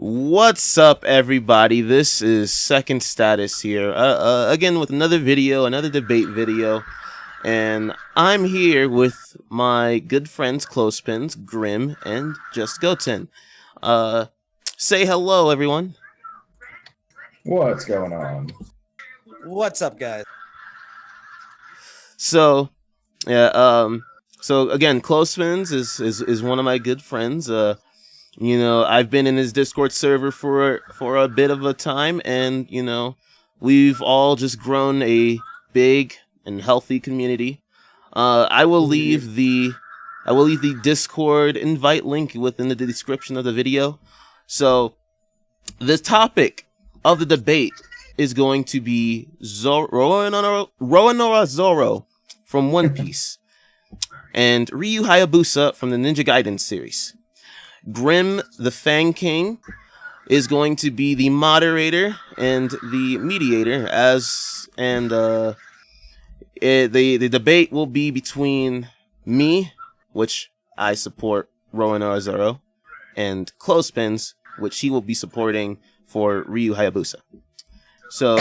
What's up, everybody? This is Second Status here, again with another video, another debate video, and I'm here with my good friends ClothesPins, Grim, and Just Goten. Say hello, everyone. What's going on? What's up, guys? So, yeah, so again, ClothesPins is one of my good friends. You know, I've been in his Discord server for a bit of a time, and you know, we've all just grown a big and healthy community. I will leave the Discord invite link within the description of the video. So, the topic of the debate is going to be Roronoa Zoro from One Piece and Ryu Hayabusa from the Ninja Gaiden series. GrimTheFangKing is going to be the moderator and the mediator, the debate will be between me, which I support Roronoa Zoro, and ClothesPins, which he will be supporting for Ryu Hayabusa. So,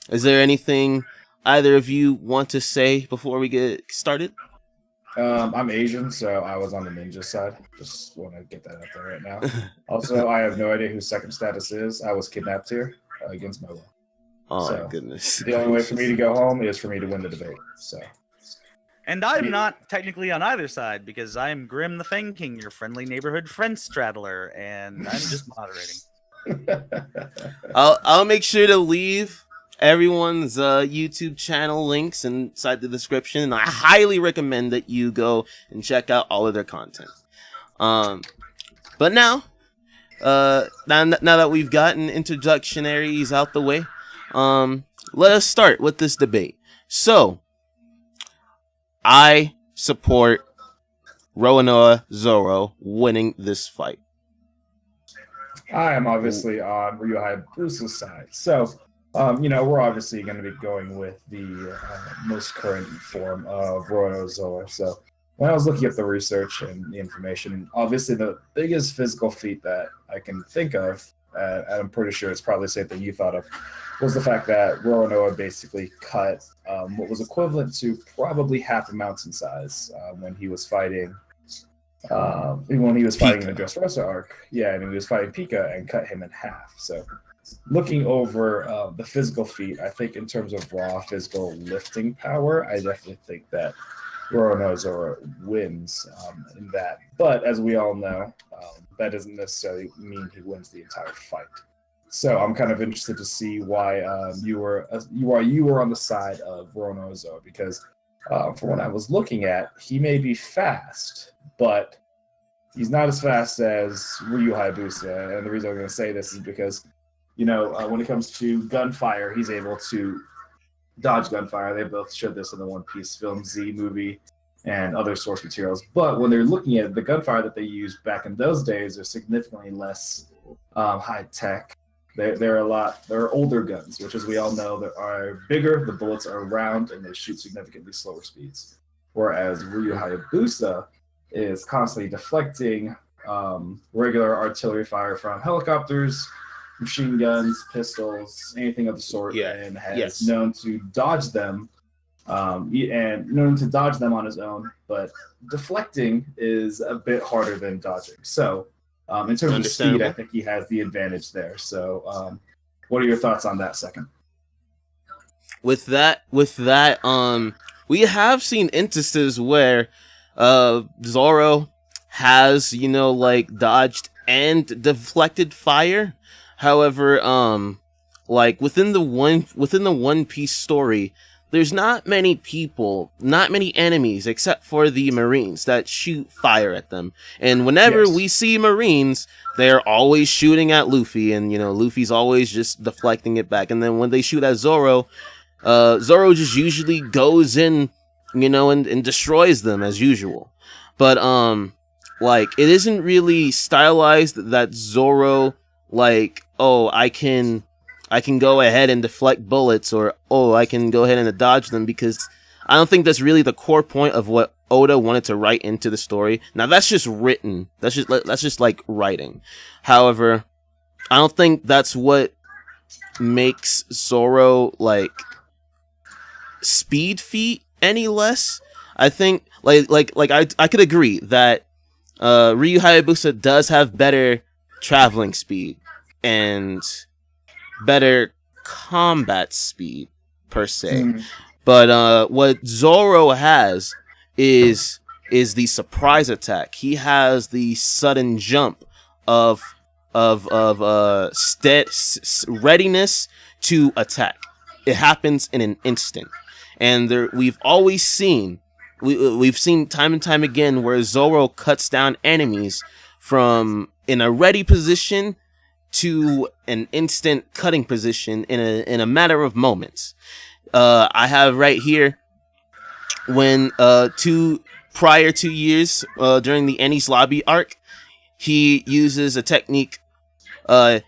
is there anything either of you want to say before we get started? I'm Asian, so I was on the ninja side. Just want to get that out there right now. Also, I have no idea who Second Status is. I was kidnapped here against my will. Oh, my goodness. The only way for me to go home is for me to win the debate. So. And I'm not technically on either side because I'm GrimTheFangKing, your friendly neighborhood friend straddler, and I'm just moderating. I'll make sure to leave everyone's YouTube channel links inside the description, and I highly recommend that you go and check out all of their content. But now that we've gotten introductionaries out the way, let us start with this debate. So, I support Roronoa Zoro winning this fight. I am obviously on Ryu Hayabusa's side. So, you know, we're obviously going to be going with the most current form of Roronoa Zoro. So, when I was looking at the research and the information, obviously the biggest physical feat that I can think of, and I'm pretty sure it's probably the same thing you thought of, was the fact that Roronoa basically cut what was equivalent to probably half a mountain size when he was fighting. When he was fighting in the Dressrosa arc, yeah, and he was fighting Pika and cut him in half. So, looking over the physical feat, I think in terms of raw physical lifting power, I definitely think that Roronoa Zoro wins in that. But as we all know, that doesn't necessarily mean he wins the entire fight. So I'm kind of interested to see why you were on the side of Roronoa Zoro, because from what I was looking at, he may be fast, but he's not as fast as Ryu Hayabusa. And the reason I'm going to say this is because, you know, when it comes to gunfire, he's able to dodge gunfire. They both showed this in the One Piece film, Z movie, and other source materials. But when they're looking at the gunfire that they used back in those days, they're significantly less high tech. They're older guns, which, as we all know, they are bigger. The bullets are round, and they shoot significantly slower speeds. Whereas Ryu Hayabusa is constantly deflecting regular artillery fire from helicopters, machine guns, pistols, anything of the sort, and has known to dodge them, on his own. But deflecting is a bit harder than dodging. So, in terms of speed, I think he has the advantage there. So, what are your thoughts on that? Second, with that, we have seen instances where Zorro has, you know, like dodged and deflected fire. However, like within the One Piece story, there's not many enemies except for the Marines that shoot fire at them. And whenever we see Marines, they're always shooting at Luffy, and you know, Luffy's always just deflecting it back. And then when they shoot at Zorro, Zorro just usually goes in, you know, and destroys them as usual. But like, it isn't really stylized that Zorro, like, oh, I can go ahead and deflect bullets, or oh, I can go ahead and dodge them, because I don't think that's really the core point of what Oda wanted to write into the story. Now that's just written. That's just like writing. However, I don't think that's what makes Zoro like speed feat any less. I think I could agree that Ryu Hayabusa does have better traveling speed and better combat speed per se. But what Zoro has is the surprise attack. He has the sudden jump of readiness to attack. It happens in an instant, and we've always seen we've seen time and time again where Zoro cuts down enemies from in a ready position to an instant cutting position in a matter of moments. I have right here when prior 2 years during the Enies Lobby arc, he uses a technique, Ebina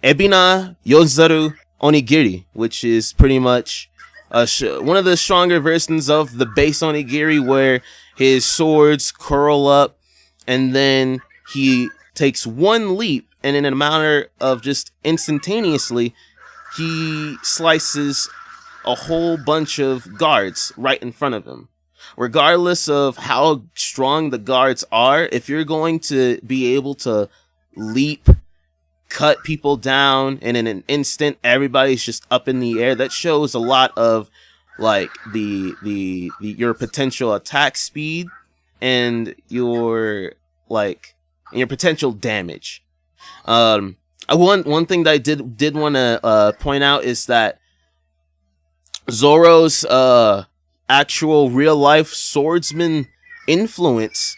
Yozaru Onigiri, which is pretty much one of the stronger versions of the base Onigiri, where his swords curl up and then he takes one leap, and in a matter of just instantaneously, he slices a whole bunch of guards right in front of him. Regardless of how strong the guards are, if you're going to be able to leap, cut people down, and in an instant everybody's just up in the air, that shows a lot of like your potential attack speed and your potential damage. One thing that I did want to point out is that Zoro's actual real life swordsman influence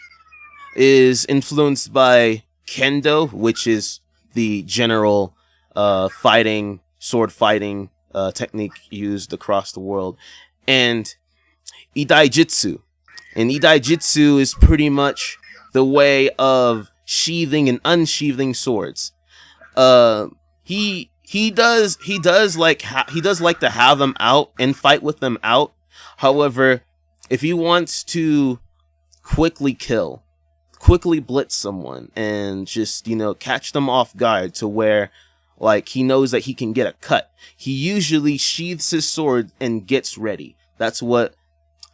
is influenced by Kendo, which is the general sword fighting technique used across the world, and Idaijitsu. And Idaijitsu is pretty much the way of sheathing and unsheathing swords. He does like to have them out and fight with them out. However, if he wants to quickly blitz someone and just, catch them off guard to where like he knows that he can get a cut, he usually sheaths his sword and gets ready. That's what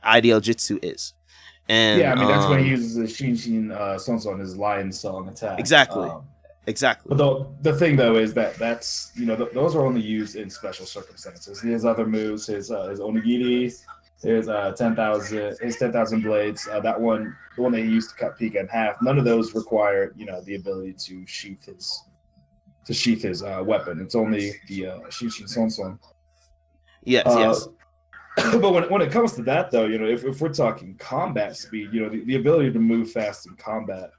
Ideal Jitsu is. And yeah, I mean that's when he uses the Shinshin Sonso on his Lion Song attack. Exactly. But the thing though is that's those are only used in special circumstances. He has other moves. His Onigiri, his 10,000 blades. The one that he used to cut Pika in half. None of those require the ability to sheath his weapon. It's only the Shinshin Sonso. Yes. But when it comes to that, though, if we're talking combat speed, the ability to move fast in combat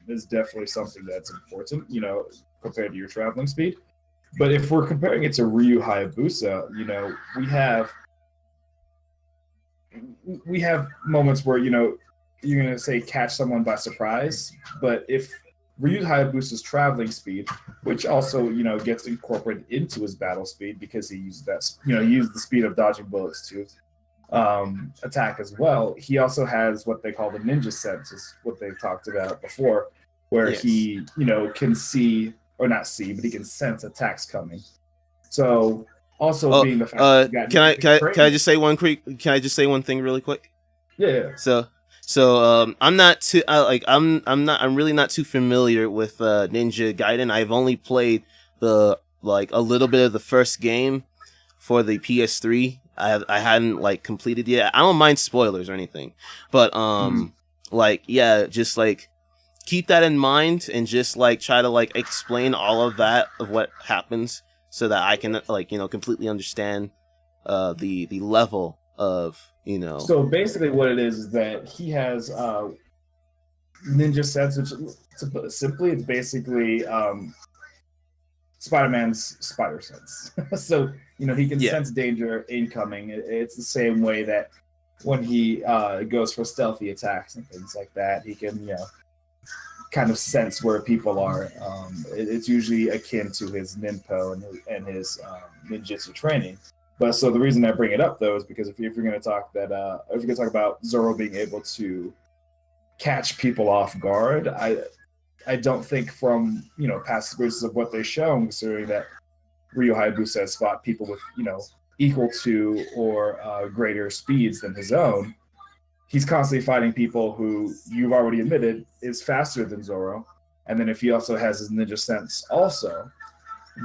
is definitely something that's important, compared to your traveling speed. But if we're comparing it to Ryu Hayabusa, we have moments where, you're going to say catch someone by surprise. But if Ryu Hayabusa's traveling speed, which also, gets incorporated into his battle speed because he used that, he used the speed of dodging bullets to attack as well. He also has what they call the ninja sense, is what they've talked about before, where Yes. he, can see, or not see, but he can sense attacks coming. So also being the fact that can I just say one thing really quick? Yeah. So I'm not too I'm really not too familiar with Ninja Gaiden. I've only played a little bit of the first game for the PS3. I hadn't completed yet. I don't mind spoilers or anything, but just keep that in mind and just try to explain all of that of what happens so that I can completely understand the level of So basically, what it is that he has ninja sense, which to put it simply, it's basically Spider-Man's spider sense. So he can sense danger incoming. It's the same way that when he goes for stealthy attacks and things like that, he can kind of sense where people are. It's usually akin to his ninpo and his ninjutsu training. But so the reason I bring it up though is because if you're going to talk that if you're going to talk about Zorro being able to catch people off guard, I don't think from past experiences of what they show, considering that Ryu Hayabusa has fought people with equal to or greater speeds than his own. He's constantly fighting people who you've already admitted is faster than Zorro, and then if he also has his ninja sense also,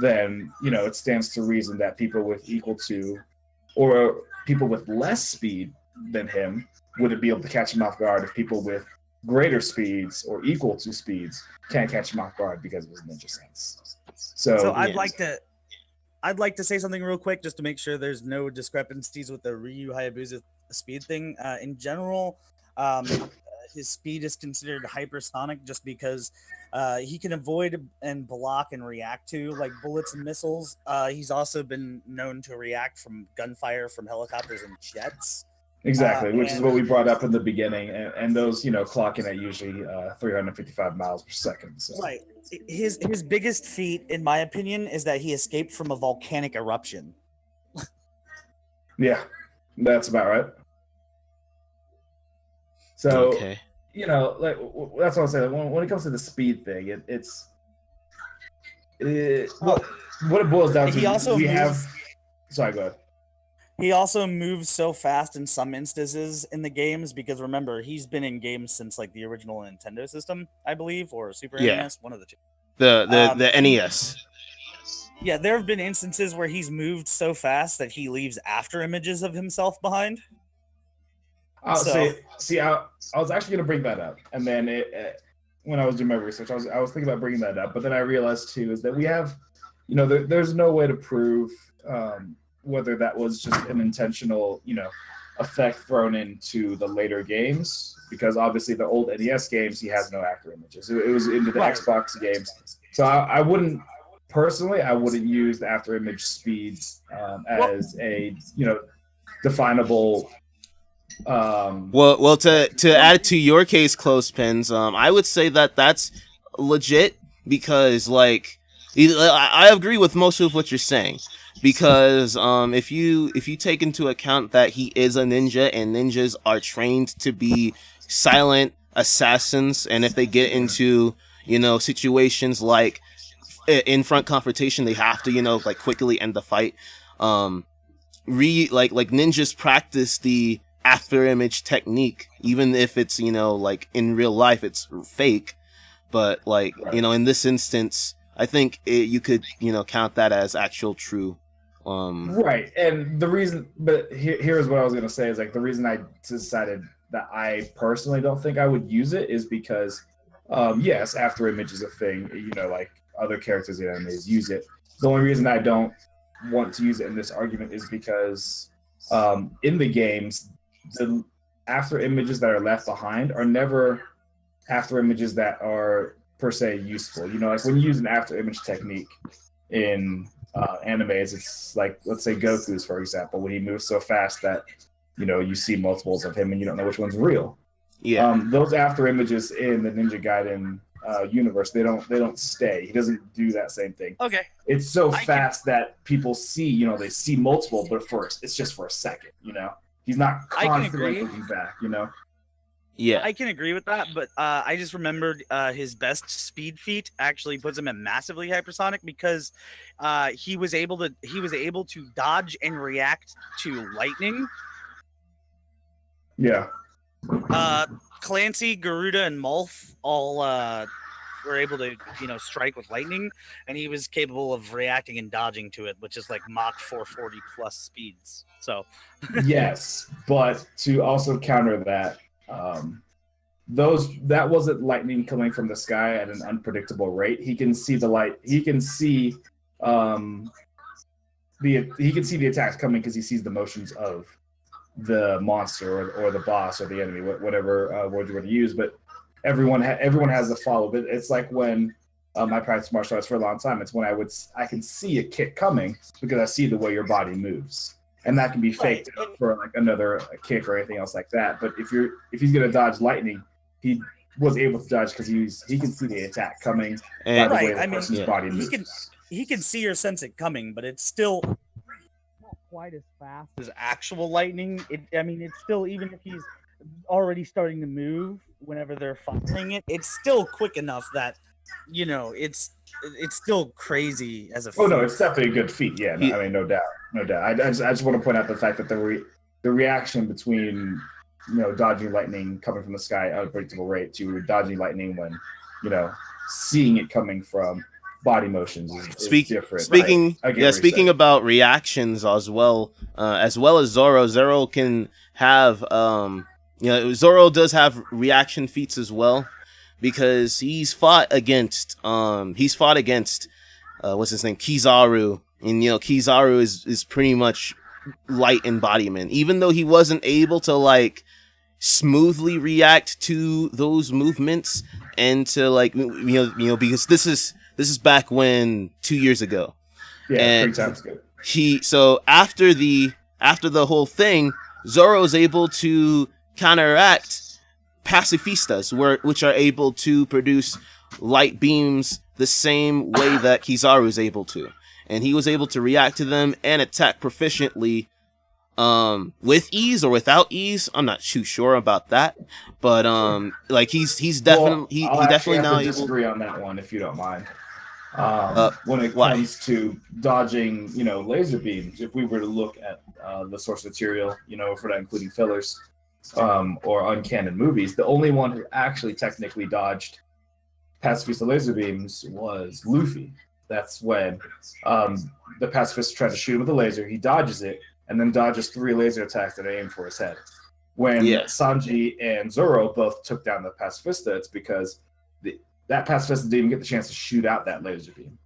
then it stands to reason that people with equal to or people with less speed than him wouldn't be able to catch him off guard if people with greater speeds or equal to speeds can't catch him off guard because of his ninja sense. So I'd like to say something real quick just to make sure there's no discrepancies with the Ryu Hayabusa speed thing. In general, his speed is considered hypersonic just because he can avoid and block and react to like bullets and missiles. He's also been known to react from gunfire from helicopters and jets. Exactly, which is what we brought up in the beginning, and those clocking at usually 355 miles per second. So. Right. His biggest feat, in my opinion, is that he escaped from a volcanic eruption. Yeah, that's about right. So, okay. like that's what I'm saying. When it comes to the speed thing, what it boils down to. He also Sorry, go ahead. He also moves so fast in some instances in the games because remember, he's been in games since like the original Nintendo system, I believe, or Super NES, one of the two. The NES. Yeah, there have been instances where he's moved so fast that he leaves after images of himself behind. See, I was actually going to bring that up, and then when I was doing my research, I was thinking about bringing that up, but then I realized too is that we have, there's no way to prove whether that was just an intentional, effect thrown into the later games, because obviously the old NES games he has no after images. It was into the Xbox games, so I wouldn't use the after image speed as a definable. Well, to add to your case, ClothesPins, I would say that that's legit because I agree with most of what you're saying. Because if you take into account that he is a ninja and ninjas are trained to be silent assassins, and if they get into situations like in front confrontation, they have to quickly end the fight. Ninjas practice the after image technique, even if it's in real life it's fake, but in this instance, I think you could count that as actual true. Right, and the reason, but here's what I was gonna say is the reason I decided that I personally don't think I would use it is because, yes, after image is a thing. Like other characters in animes use it. The only reason I don't want to use it in this argument is because, in the games, the after images that are left behind are never after images that are per se useful. Like when you use an after image technique in animes, it's like, let's say Goku's, for example, when he moves so fast that you see multiples of him and you don't know which one's real. Yeah. Those after images in the Ninja Gaiden universe, they don't stay. He doesn't do that same thing. Okay. It's so fast that people see, they see multiple, but first it's just for a second. He's not constantly looking back. Yeah, I can agree with that, but I just remembered his best speed feat actually puts him at massively hypersonic because he was able to dodge and react to lightning. Yeah. Clancy, Garuda, and Mulf all were able to strike with lightning, and he was capable of reacting and dodging to it, which is like Mach 440 plus speeds. So yes, but to also counter that. That wasn't lightning coming from the sky at an unpredictable rate. He can see the light. He can see the attacks coming because he sees the motions of the monster or the boss or the enemy, whatever word you want to use. But everyone has a follow. But it's like when I practiced martial arts for a long time. It's when I can see a kick coming because I see the way your body moves. And that can be faked for another kick or anything else like that. But if he's gonna dodge lightning, he was able to dodge because he can see the attack coming by the way the person's body moves. He can see or sense it coming, but it's still quite as fast as actual lightning. It's still, even if he's already starting to move whenever they're firing it, it's still quick enough that it's still crazy as a Oh no, feat. it's definitely a good feat. Yeah, no, He, I mean, no doubt, no doubt. I just want to point out the fact that the reaction between dodging lightning coming from the sky at an unpredictable rate to dodging lightning when seeing it coming from body motions is different. Speaking, I get yeah, what you're speaking saying. about reactions as well as Zorro. Zorro can have, Zorro does have reaction feats as well, because he's fought against, what's his name, Kizaru, and Kizaru is pretty much light embodiment. Even though he wasn't able to like smoothly react to those movements and to like because this is back when 2 years ago. Yeah, And 3 times good. so after the whole thing, Zorro is able to counteract pacifistas, which are able to produce light beams the same way that Kizaru is able to, and he was able to react to them and attack proficiently, with ease or without ease. I'm not too sure about that, but like he's definitely I'll he actually definitely have now to able. disagree on that one if you don't mind. When it Why? comes to dodging, laser beams, if we were to look at the source material, if we're not including fillers or uncanon movies, the only one who actually technically dodged pacifist laser beams was Luffy. That's when the pacifist tried to shoot him with a laser. He dodges it and then dodges 3 laser attacks that aim for his head. When Yeah. Sanji and Zorro both took down the pacifista, it's because that pacifista didn't even get the chance to shoot out that laser beam.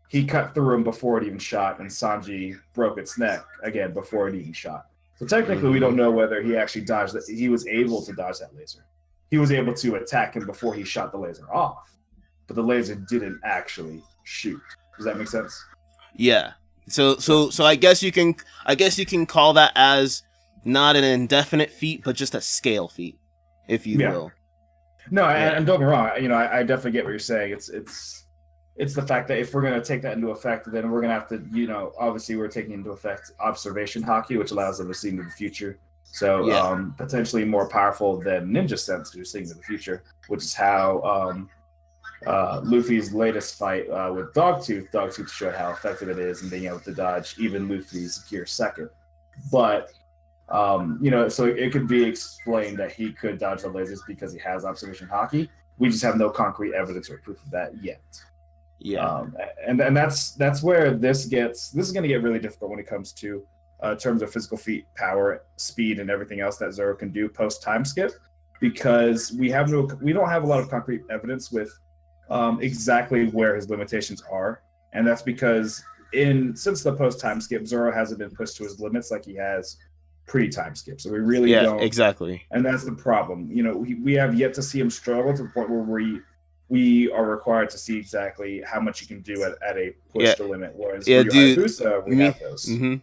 He cut through him before it even shot, and Sanji broke its neck again before it even shot. So technically, we don't know whether he actually dodged that. He was able to dodge that laser. He was able to attack him before he shot the laser off, but the laser didn't actually shoot. Does that make sense? Yeah. So I guess you can call that as not an indefinite feat, but just a scale feat, if you will. No, and don't get me wrong. I definitely get what you're saying. It's the fact that if we're going to take that into effect, then we're going to have to, obviously we're taking into effect observation hockey, which allows them to see into the future. So potentially more powerful than ninja sense, who's seeing into the future, which is how Luffy's latest fight with Dogtooth showed how effective it is in being able to dodge even Luffy's Gear Second. But so it could be explained that he could dodge the lasers because he has observation hockey. We just have no concrete evidence or proof of that yet. Yeah. And that's where this is going to get really difficult when it comes to terms of physical feat, power, speed, and everything else that Zoro can do post time skip, because we don't have a lot of concrete evidence with exactly where his limitations are, and that's because since the post time skip, Zoro hasn't been pushed to his limits like he has pre-time skip. So we really don't. Exactly. And that's the problem. We have yet to see him struggle to the point where we are required to see exactly how much he can do at a push to limit. Whereas Hayabusa, we have those. Mm-hmm.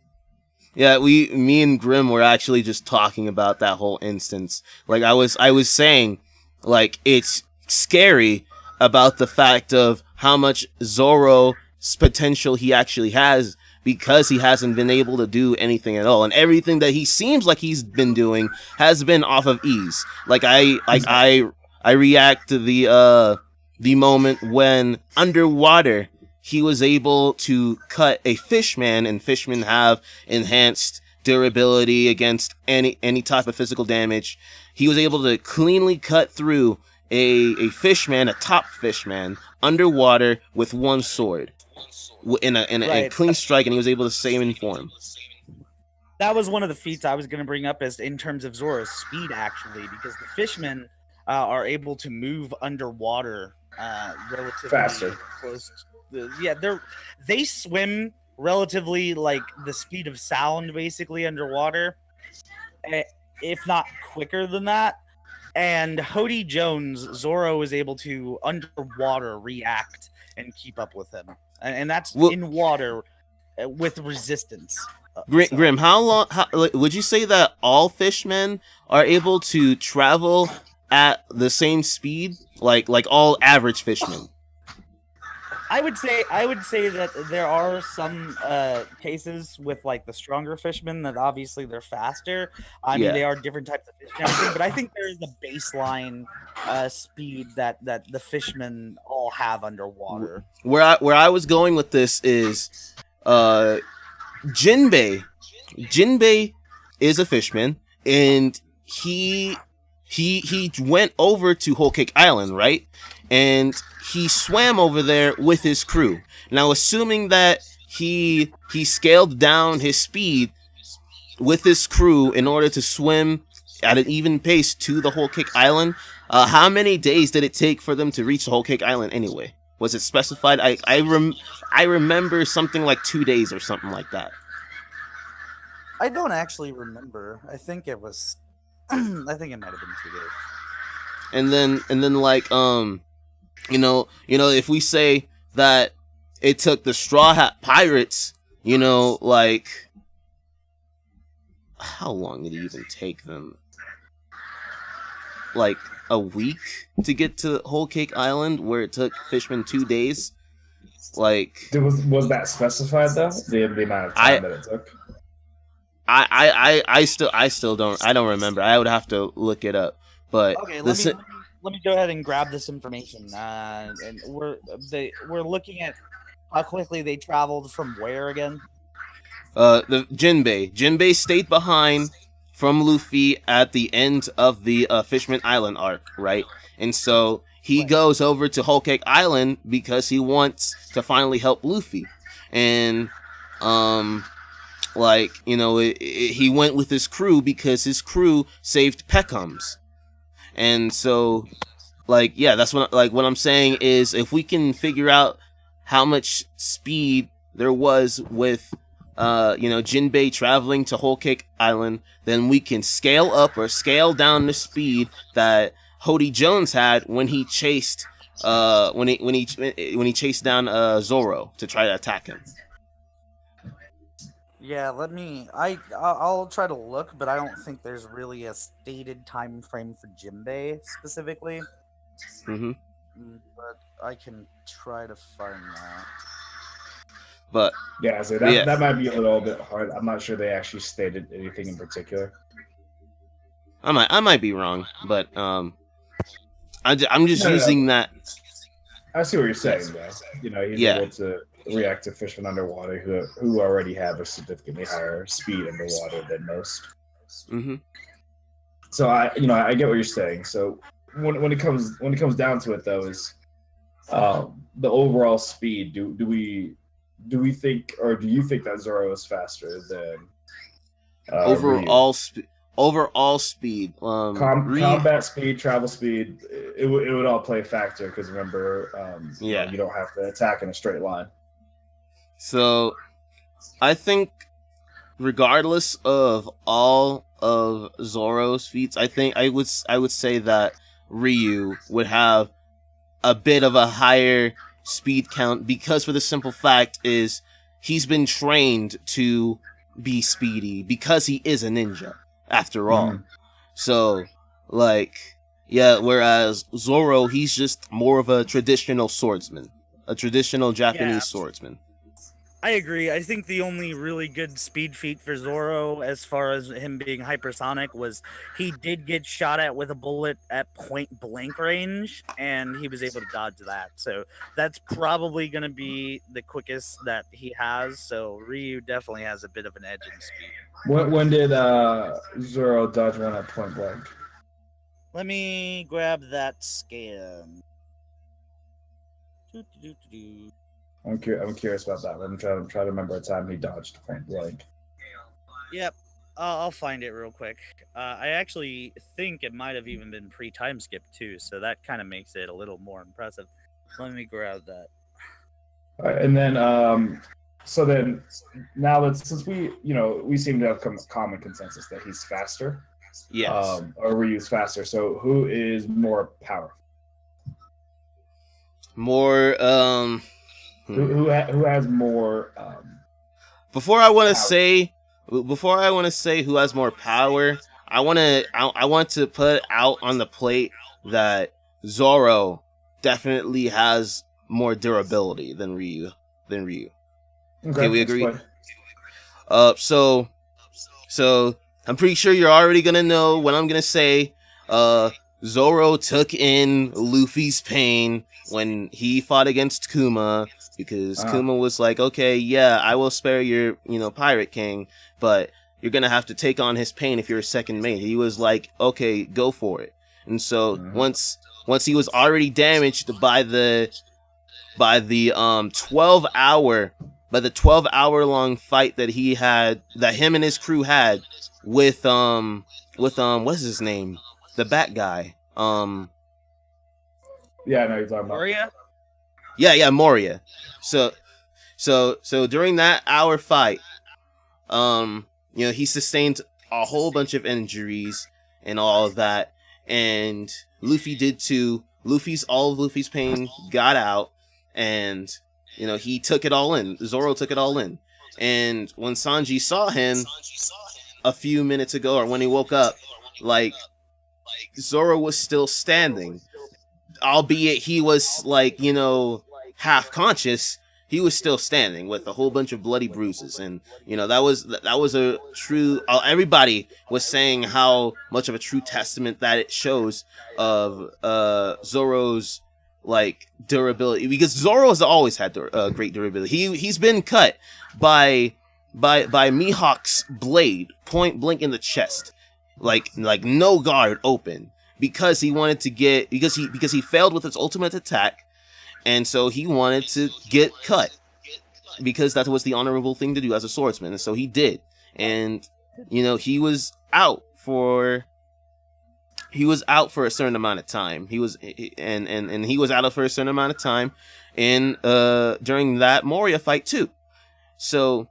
Yeah, me and Grim were actually just talking about that whole instance. Like I was saying, like it's scary about the fact of how much Zorro's potential he actually has, because he hasn't been able to do anything at all, and everything that he seems like he's been doing has been off of ease. Like I react to the moment when underwater he was able to cut a fishman, and fishmen have enhanced durability against any type of physical damage. He was able to cleanly cut through a fishman, a top fishman, underwater with one sword in a clean strike, and he was able to save in form. That was one of the feats I was going to bring up as in terms of Zoro's speed, actually, because the fishmen are able to move underwater relatively faster. Close. They swim relatively like the speed of sound, basically underwater, if not quicker than that. And Hody Jones, Zorro is able to underwater react and keep up with him, and that's in water with resistance. Grim, how would you say that all fishmen are able to travel at the same speed, like all average fishmen? I would say that there are some cases with like the stronger fishermen that obviously they're faster. I mean, Yeah. they are different types of fish and everything, but I think there is a baseline speed that the fishermen all have underwater. Where I was going with this is uh Jinbei. Jinbei is a fishman, and he went over to Whole Cake Island, right? And he swam over there with his crew. Now, assuming that he scaled down his speed with his crew in order to swim at an even pace to the Whole Cake Island, how many days did it take for them to reach the Whole Cake Island anyway? Was it specified? I remember something like 2 days or something like that. I don't actually remember. I think it was. I think it might have been 2 days. And then like if we say that it took the Straw Hat Pirates, like how long did it even take them? Like a week to get to Whole Cake Island, where it took Fishman 2 days. Like, was that specified though? The amount of time that it took. I still don't remember. I would have to look it up. But okay, let me go ahead and grab this information. And we're looking at how quickly they traveled from where again? The Jinbei stayed behind from Luffy at the end of the Fishman Island arc, right? And so he goes over to Whole Cake Island because he wants to finally help Luffy. And he went with his crew because his crew saved Peckham's. And so that's what I'm saying is, if we can figure out how much speed there was with Jinbei traveling to Whole Cake Island, then we can scale up or scale down the speed that Hody Jones had when he chased when he chased down Zorro to try to attack him. Yeah, I'll try to look, but I don't think there's really a stated time frame for Jinbei specifically. Mm-hmm. But I can try to find that. But yeah, so that might be a little bit hard. I'm not sure they actually stated anything in particular. I might be wrong, but I'm just using that. I see what you're saying, though. He's able to react to fishermen underwater who already have a significantly higher speed underwater than most. Mm-hmm. So I get what you're saying. So when it comes down to it, though, is the overall speed. Do we think, or do you think that Zorro is faster than overall speed? Combat speed, travel speed, it would all play a factor, because remember, you don't have to attack in a straight line. So I think regardless of all of Zoro's feats, I think I would say that Ryu would have a bit of a higher speed count, because for the simple fact is he's been trained to be speedy because he is a ninja after all. So whereas Zorro, he's just more of a traditional swordsman, a traditional Japanese swordsman. I agree. I think the only really good speed feat for Zorro, as far as him being hypersonic, was he did get shot at with a bullet at point blank range, and he was able to dodge that. So that's probably going to be the quickest that he has. So Ryu definitely has a bit of an edge in speed. When did Zorro dodge one at point blank? Let me grab that scan. I'm curious about that. I'm trying to remember a time he dodged point blank. Yep, I'll find it real quick. I actually think it might have even been pre-time skip too, so that kind of makes it a little more impressive. Let me grab that. All right, and then so then now since we seem to have common consensus that he's faster. Yes. Or Ryu's faster. So who is more powerful? More Who has more? Before I want to say who has more power, I want to put out on the plate that Zorro definitely has more durability than Ryu. Okay, we agree. explain. So I'm pretty sure you're already gonna know what I'm gonna say. Zorro took in Luffy's pain when he fought against Kuma, because Kuma was like, okay, yeah, I will spare your, Pirate King, but you're gonna have to take on his pain if you're a second mate. He was like, okay, go for it. And so once he was already damaged by the 12-hour long fight that him and his crew had with what's his name, the Bat guy, Yeah, I know you're talking about. Moria? Yeah, Moria. So during that hour fight, he sustained a whole bunch of injuries and all of that, and Luffy did too. All of Luffy's pain got out, and he took it all in. Zorro took it all in. And when Sanji saw him a few minutes ago, or when he woke up, like, Zorro was still standing, albeit he was like, half conscious. He was still standing with a whole bunch of bloody bruises, and that was a true. Everybody was saying how much of a true testament that it shows of Zorro's like durability, because Zorro has always had great durability. He's been cut by Mihawk's blade point blank in the chest, like no guard open, because he wanted to get because he failed with his ultimate attack. And so he wanted to get cut, because that was the honorable thing to do as a swordsman. And so he did. And, he was out for a certain amount of time. He was out for a certain amount of time during that Moria fight too. So,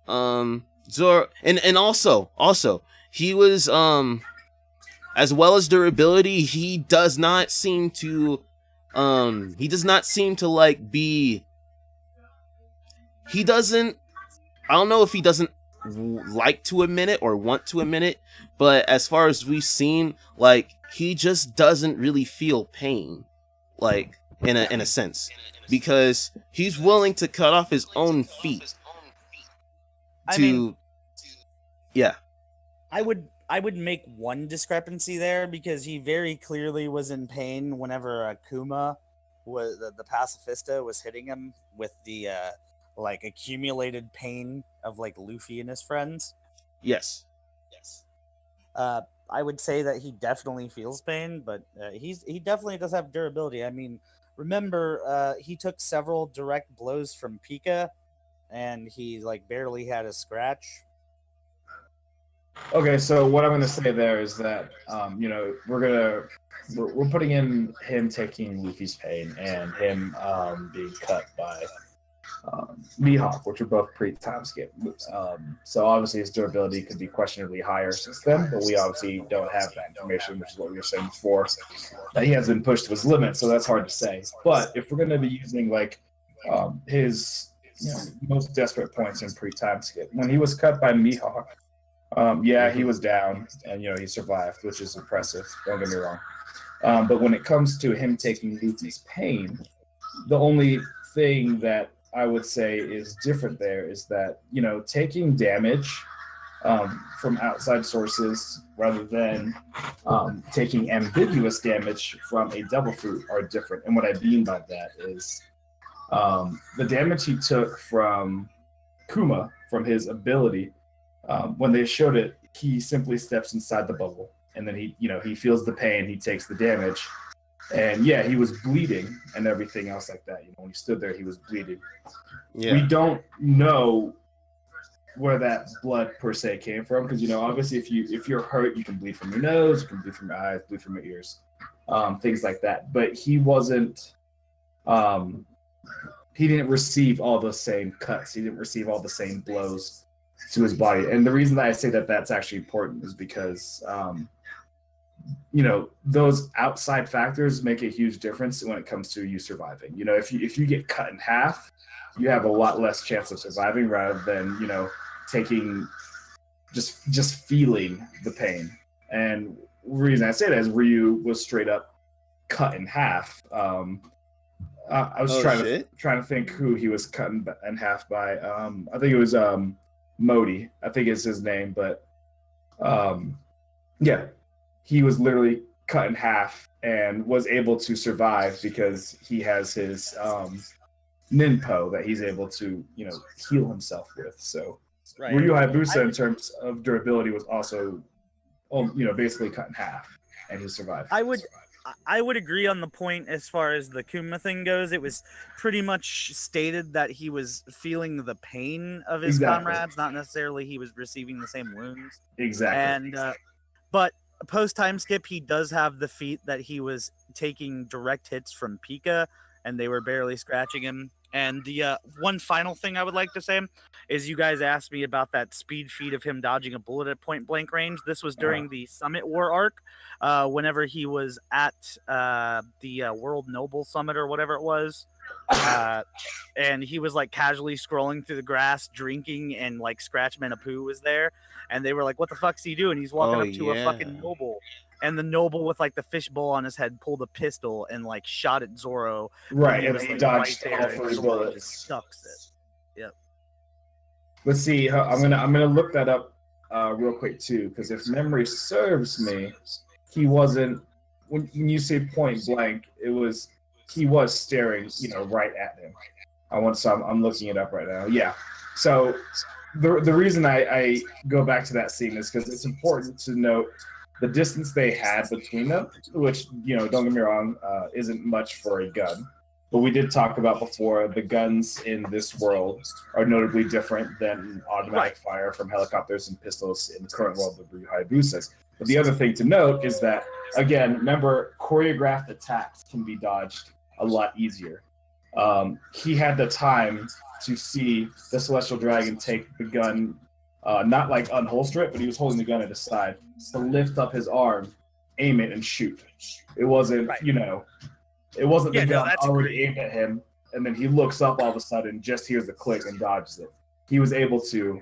Zorro, and also, he was, as well as durability, he does not seem to like be, I don't know if he doesn't like to admit it or want to admit it, but as far as we've seen, like, he just doesn't really feel pain, like, in a sense, because he's willing to cut off his own feet I would make one discrepancy there, because he very clearly was in pain whenever Akuma, the pacifista, was hitting him with the like accumulated pain of like Luffy and his friends. Yes. I would say that he definitely feels pain, but he definitely does have durability. I mean, remember he took several direct blows from Pika, and he like barely had a scratch. Okay, so what I'm going to say there is that, we're putting in him taking Luffy's pain and him being cut by Mihawk, which are both pre-time skip. So obviously his durability could be questionably higher since then, but we obviously don't have that information, which is what we were saying before. He has been pushed to his limit, so that's hard to say. But if we're going to be using like his most desperate points in pre-time skip, when he was cut by Mihawk, he was down, and he survived, which is impressive. Don't get me wrong. But when it comes to him taking Luffy's pain, the only thing that I would say is different there is that taking damage from outside sources rather than taking ambiguous damage from a devil fruit are different. And what I mean by that is the damage he took from Kuma, from his ability. When they showed it, he simply steps inside the bubble, and then he feels the pain, he takes the damage, and he was bleeding and everything else like that. When he stood there, he was bleeding. Yeah. We don't know where that blood per se came from, because obviously if you're hurt, you can bleed from your nose, you can bleed from your eyes, bleed from your ears, things like that. But he wasn't. He didn't receive all the same cuts. He didn't receive all the same blows to his body. And the reason that I say that that's actually important is because those outside factors make a huge difference when it comes to you surviving. If you get cut in half, you have a lot less chance of surviving rather than taking just feeling the pain. And the reason I say that is Ryu was straight up cut in half I was Oh trying to think who he was cut in half by. I think it was Modi. I think is his name, but um, yeah, he was literally cut in half and was able to survive because he has his ninpo that he's able to heal himself with. So Right. Ryu Hayabusa in terms of durability was also basically cut in half, and he survived. I would agree on the point as far as the Kuma thing goes. It was pretty much stated that he was feeling the pain of his Exactly. comrades, not necessarily he was receiving the same wounds. Exactly. And but post time skip, he does have the feat that he was taking direct hits from Pika, and they were barely scratching him. And the one final thing I would like to say is you guys asked me about that speed feat of him dodging a bullet at point blank range. This was during the Summit War arc, whenever he was at the World Noble Summit or whatever it was. And he was like casually scrolling through the grass, drinking, and like Scratchman Apu was there. And they were like, "What the fuck's he doing?" He's walking up to a fucking noble, and the noble with like the fishbowl on his head pulled a pistol and like shot at Zorro. Right, he and was he like dodged right there, all and 3 Zorro bullets. just sucks it. Yep. Let's see. I'm gonna look that up real quick too, because if memory serves me, he wasn't. When you say point blank, he was staring, right at him. I'm looking it up right now. Yeah. So the reason I go back to that scene is because it's important to note the distance they had between them, which don't get me wrong, isn't much for a gun. But we did talk about before the guns in this world are notably different than automatic fire from helicopters and pistols in the current world of Ryu Hayabusas. But the other thing to note is that, again, remember, choreographed attacks can be dodged a lot easier. He had the time to see the Celestial Dragon take the gun, not like unholster it, but he was holding the gun at his side, to lift up his arm, aim it, and shoot. It wasn't, it wasn't the gun already aimed at him, and then he looks up all of a sudden, just hears the click and dodges it. He was able to,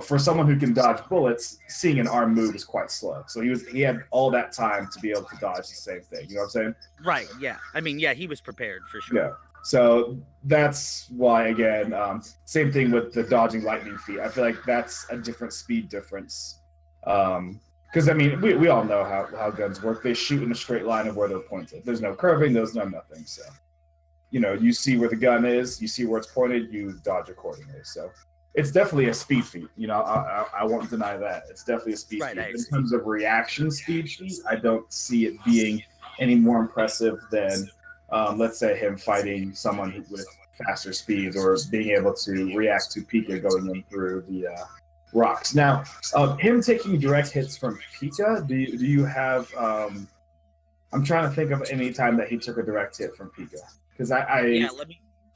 for someone who can dodge bullets, seeing an arm move is quite slow. So he had all that time to be able to dodge the same thing. You know what I'm saying? Right. Yeah. I mean, yeah, he was prepared for sure. Yeah. So that's why, again, same thing with the dodging lightning feat. I feel like that's a different speed difference. Because, I mean, we all know how guns work. They shoot in a straight line of where they're pointed. There's no curving, there's no nothing. So, you see where the gun is, you see where it's pointed, you dodge accordingly. So it's definitely a speed feat. I won't deny that. It's definitely a speed feat. In terms of reaction speed feat, I don't see it being any more impressive than let's say him fighting someone with faster speeds or being able to react to Pika going in through the rocks. Now, him taking direct hits from Pika, do you have? I'm trying to think of any time that he took a direct hit from Pika, because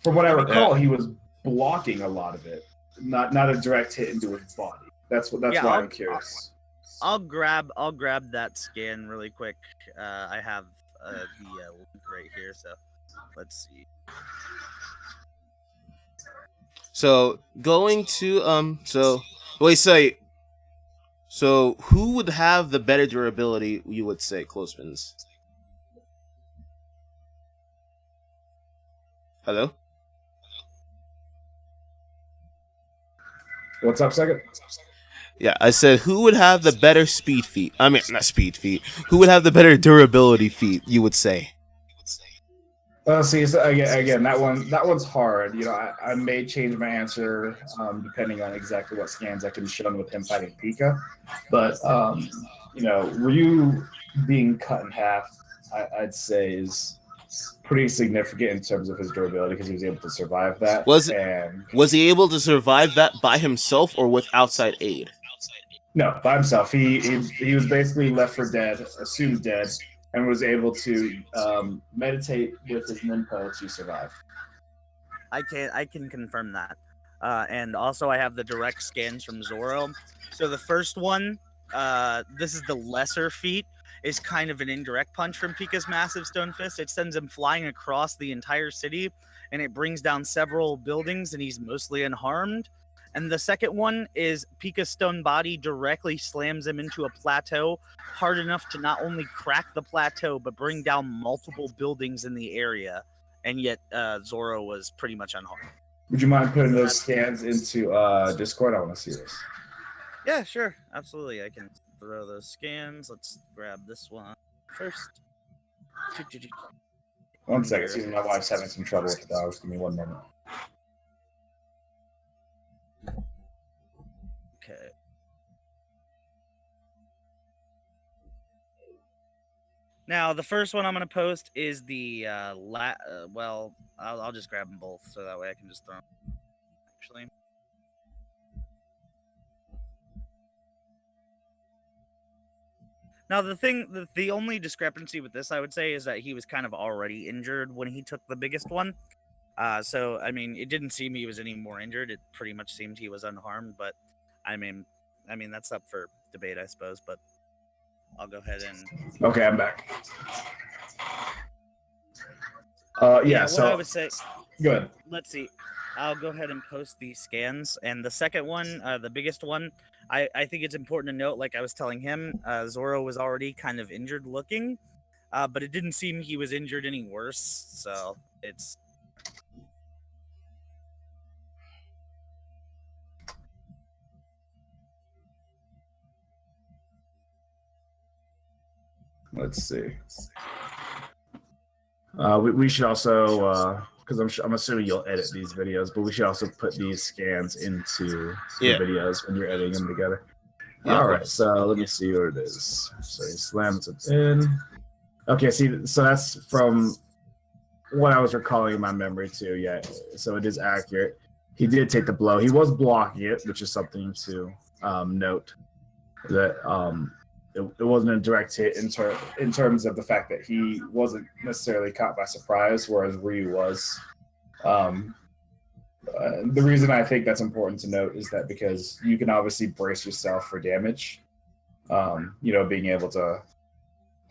from what I recall, he was blocking a lot of it, not a direct hit into his body. That's why I'm curious. I'll grab that scan really quick. I have the link right here, so let's see. So going to so who would have the better durability? You would say ClothesPins. Hello. What's up, second? Yeah, I said who would have the better speed feat? I mean, not speed feat. Who would have the better durability feat? You would say. See, so again, that one's hard. I may change my answer depending on exactly what scans I can show with him fighting Pika. But Ryu being cut in half, I'd say is pretty significant in terms of his durability because he was able to survive that. Was he able to survive that by himself or with outside aid? No, by himself. He was basically left for dead, assumed dead, and was able to meditate with his ninpo to survive. I can confirm that. And also I have the direct scans from Zorro. So the first one, this is the lesser feat, is kind of an indirect punch from Pika's massive stone fist. It sends him flying across the entire city, and it brings down several buildings, and he's mostly unharmed. And the second one is Pika's stone body directly slams him into a plateau hard enough to not only crack the plateau, but bring down multiple buildings in the area. and yet Zorro was pretty much unharmed. Would you mind putting those scans into Discord? I want to see this. Yeah, sure, absolutely. I can throw those scans. Let's grab this one first. 1 second. See, my wife's having some trouble with the dogs. Give me 1 moment. Okay. Now, the first one I'm going to post is the, well, I'll just grab them both so that way I can just throw them, actually. Now, the only discrepancy with this, I would say, is that he was kind of already injured when he took the biggest one. So, I mean, it didn't seem he was any more injured. It pretty much seemed he was unharmed, but, I mean, that's up for debate, I suppose, but I'll go ahead and... Okay, I'm back. So what I would say... Good. Let's see. I'll go ahead and post these scans. And the second one, the biggest one, I think it's important to note, like I was telling him, Zorro was already kind of injured looking, but it didn't seem he was injured any worse. So it's... Let's see. We should also, because I'm assuming you'll edit these videos, but we should also put these scans into the videos when you're editing them together. Yeah, all right, so let me see what it is. So he slams it in. Okay, see, so that's from what I was recalling in my memory too. Yeah, so it is accurate. He did take the blow. He was blocking it, which is something to note. That it wasn't a direct hit in terms of the fact that he wasn't necessarily caught by surprise, whereas Ryu was. The reason I think that's important to note is that because you can obviously brace yourself for damage, being able to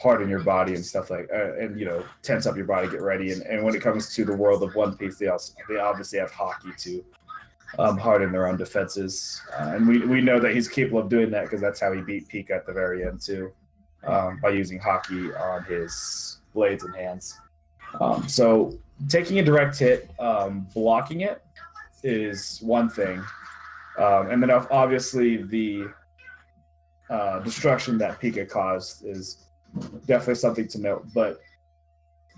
harden your body and stuff like, and tense up your body, get ready. And when it comes to the world of One Piece, they obviously have hockey to harden their own defenses, and we know that he's capable of doing that because that's how he beat Pika at the very end too, by using hockey on his blades and hands. So taking a direct hit, blocking it is one thing, and then obviously the destruction that Pika caused is definitely something to note. But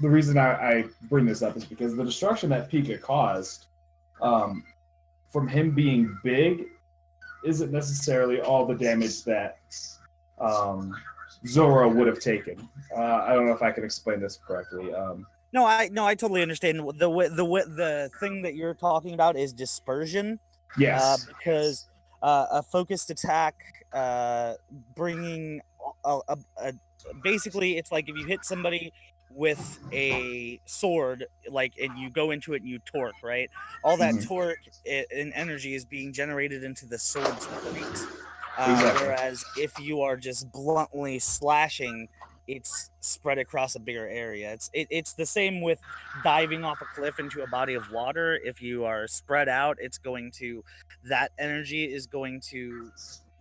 the reason I bring this up is because the destruction that Pika caused, from him being big, isn't necessarily all the damage that Zorro would have taken. I don't know if I can explain this correctly. No, I totally understand. The thing that you're talking about is dispersion. Yes. Because a focused attack, bringing basically, it's like if you hit somebody with a sword, like, and you go into it and you torque, right? All that torque and energy is being generated into the sword's point. Exactly. Whereas if you are just bluntly slashing, it's spread across a bigger area. It's the same with diving off a cliff into a body of water. If you are spread out, that energy is going to,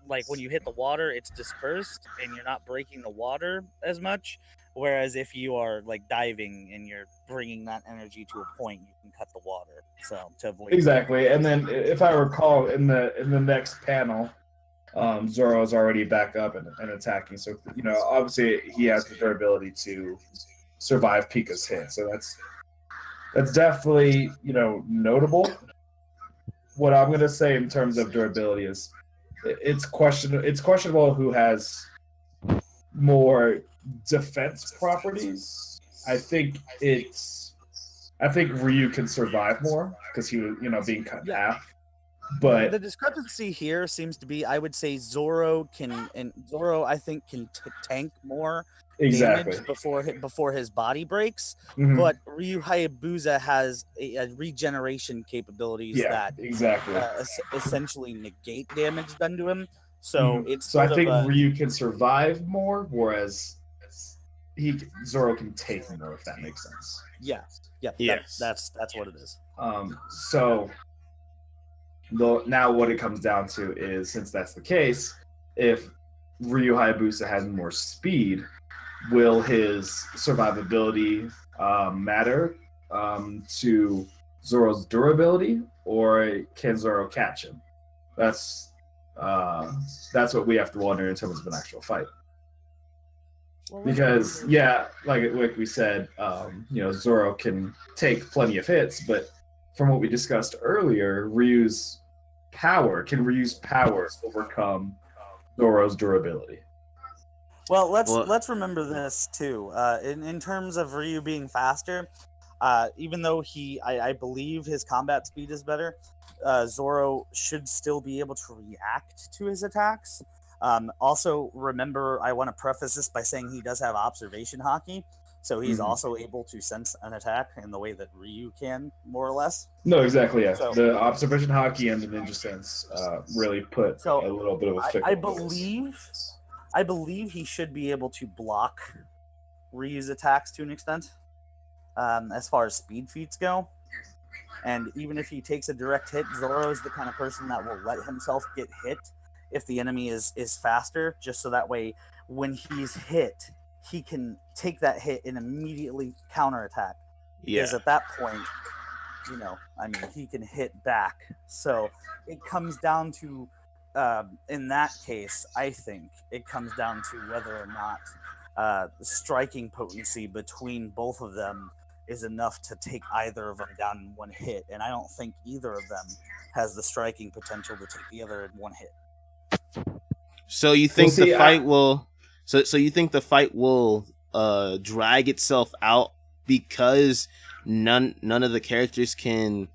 like, when you hit the water, it's dispersed and you're not breaking the water as much. Whereas if you are like diving and you're bringing that energy to a point, you can cut the water. So to avoid exactly. And then if I recall, in the next panel, Zorro's already back up and attacking. So obviously he has the durability to survive Pika's hit. So that's definitely notable. What I'm gonna say in terms of durability is it's questionable who has more defense properties. I think Ryu can survive more because he was being cut in half. But the discrepancy here seems to be, I would say Zorro I think can tank more damage before his body breaks, but Ryu Hayabusa has a regeneration capabilities that exactly essentially negate damage done to him. So so I think Ryu can survive more, whereas Zorro can take more, if that makes sense. That's what it is. So now what it comes down to is, since that's the case, if Ryu Hayabusa has more speed, will his survivability matter? to Zoro's durability, or can Zoro catch him? That's what we have to wonder in terms of an actual fight. Because like we said, Zoro can take plenty of hits, but from what we discussed earlier, Ryu's power overcome Zoro's durability? Well, let's remember this too. In terms of Ryu being faster, even though I believe his combat speed is better, Zoro should still be able to react to his attacks. Also, remember, I want to preface this by saying he does have observation hockey, so he's also able to sense an attack in the way that Ryu can, more or less. No, exactly. Yeah, so, the observation hockey and the ninja sense really put a little bit of a fix. I believe he should be able to block Ryu's attacks to an extent, as far as speed feats go. And even if he takes a direct hit, Zoro is the kind of person that will let himself get hit if the enemy is faster, just so that way when he's hit, he can take that hit and immediately counterattack. Because at that point, he can hit back. So it comes down to, in that case, I think it comes down to whether or not the striking potency between both of them is enough to take either of them down in one hit. And I don't think either of them has the striking potential to take the other in one hit. So you think the fight will? So you think the fight will drag itself out because none of the characters can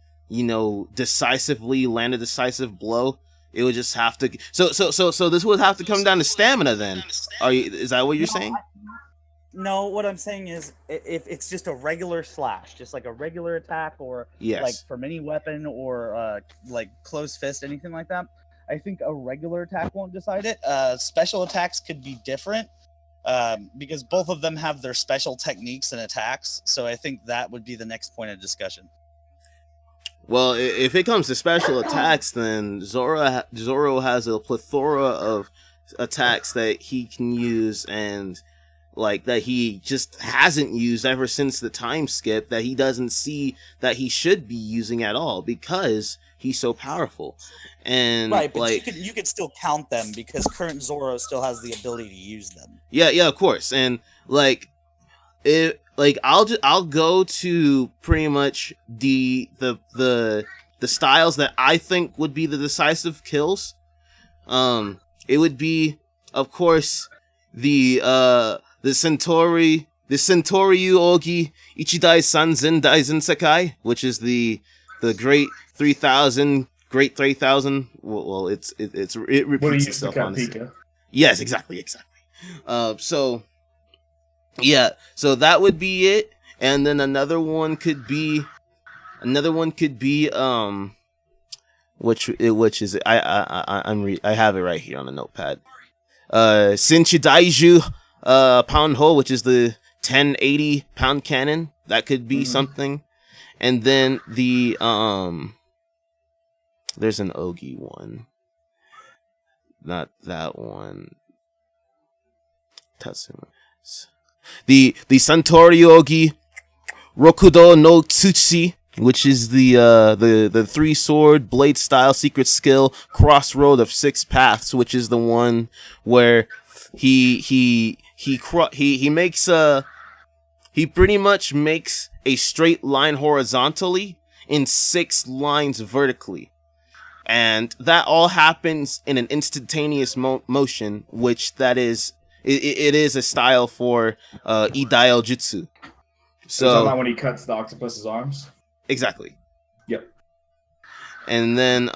decisively land a decisive blow? It would just have to. So this would have to come down to stamina then. Is that what you're saying? No, what I'm saying is if it's just a regular slash, just like a regular attack, or like from any weapon, or like closed fist, anything like that. I think a regular attack won't decide it. Special attacks could be different because both of them have their special techniques and attacks. So I think that would be the next point of discussion. Well, if it comes to special attacks, then Zorro has a plethora of attacks that he can use, and that he just hasn't used ever since the time skip, that he doesn't see that he should be using at all because he's so powerful. And right, but you could still count them because current Zorro still has the ability to use them. Yeah, of course. And I'll go to pretty much the styles that I think would be the decisive kills. It would be, of course, the Centauri Ogi Ichidai Sanzen Daisen Sekai, which is the Great 3000. Well, it repeats itself honestly. Yes, exactly. So that would be it, and then another one could be which is it? I have it right here on the notepad. Shinchidaiju Pound Ho, which is the 1080 pound cannon. That could be something. And then the there's an Ogi one. Not that one. The Santori Ogi Rokudo no Tsuchi, which is the 3-sword blade style secret skill crossroad of 6 paths, which is the one where he pretty much makes a straight line horizontally in 6 lines vertically. And that all happens in an instantaneous motion, which it is a style for Idaio Jutsu. So talking about when he cuts the octopus's arms? Exactly. Yep. And then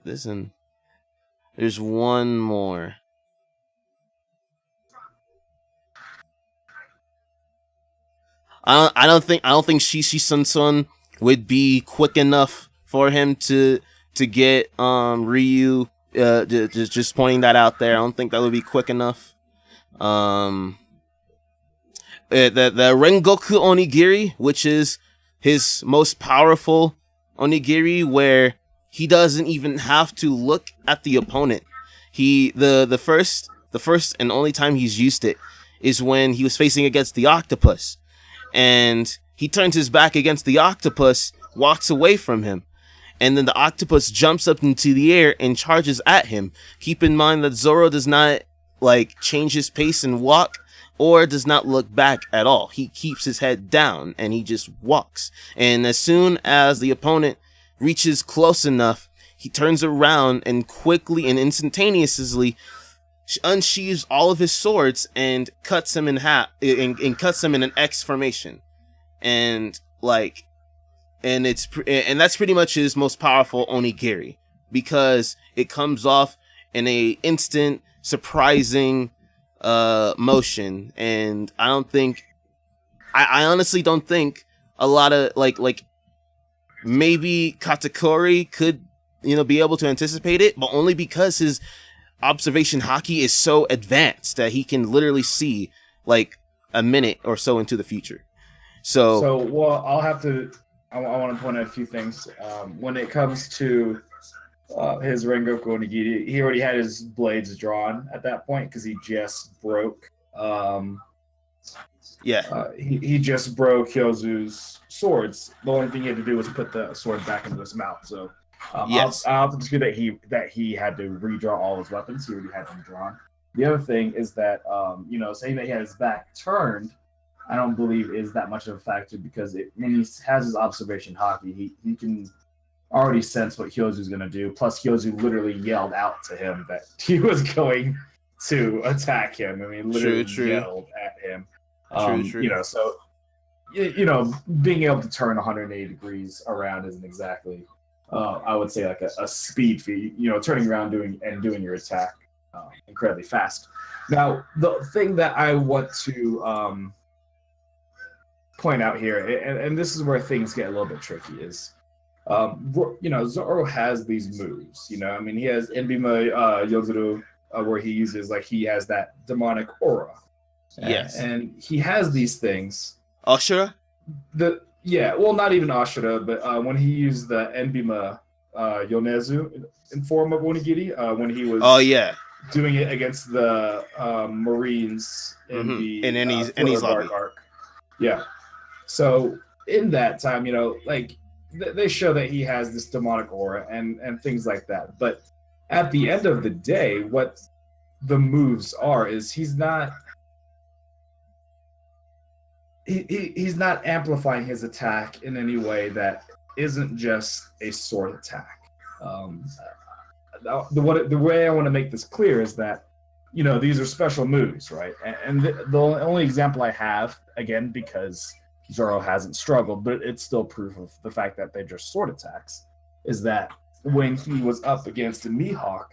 listen. There's one more. I don't think Shishi Sun would be quick enough for him to get Ryu. Just pointing that out there. I don't think that would be quick enough. The Rengoku Onigiri, which is his most powerful onigiri, where he doesn't even have to look at the opponent. The first and only time he's used it is when he was facing against the octopus, and he turns his back against the octopus, walks away from him, and then the octopus jumps up into the air and charges at him. Keep in mind that Zorro does not like change his pace and walk, or does not look back at all. He keeps his head down and he just walks. And as soon as the opponent reaches close enough, he turns around and quickly and instantaneously unsheathes all of his swords and cuts him in half, and cuts him in an X formation. And and that's pretty much his most powerful onigiri, because it comes off in a instant, surprising motion. And I honestly don't think a lot of like maybe Katakuri could be able to anticipate it, but only because his observation haki is so advanced that he can literally see like a minute or so into the future. So well, I want to point out a few things. When it comes to his Rengoku Onigiri, he already had his blades drawn at that point because he just broke. He just broke Hyozu's swords. The only thing he had to do was put the sword back into his mouth. So yes, I'll have to dispute that he had to redraw all his weapons. He already had them drawn. The other thing is that saying that he had his back turned, I don't believe is that much of a factor, because when he has his observation haki, he can already sense what Hyozu's going to do. Plus, Hyozu literally yelled out to him that he was going to attack him. I mean, literally yelled at him. True. So being able to turn 180 degrees around isn't exactly, I would say, like a speed feat. Turning around doing your attack incredibly fast. Now, the thing that I want to point out here, and this is where things get a little bit tricky, is Zorro has these moves. He has Enbima Yozuru, where he uses, like, he has that demonic aura. Yes. And he has these things. Ashura? Not even Ashura, but when he used the Enbima Yonezu in form of Onigiri, when he was doing it against the Marines in the Eni's lobby arc. Yeah. So in that time, they show that he has this demonic aura and things like that. But at the end of the day, what the moves are is he's not amplifying his attack in any way that isn't just a sword attack. The way I want to make this clear is that these are special moves, right? And the only example I have, again, because Zorro hasn't struggled, but it's still proof of the fact that they're just sword attacks, is that when he was up against the Mihawk,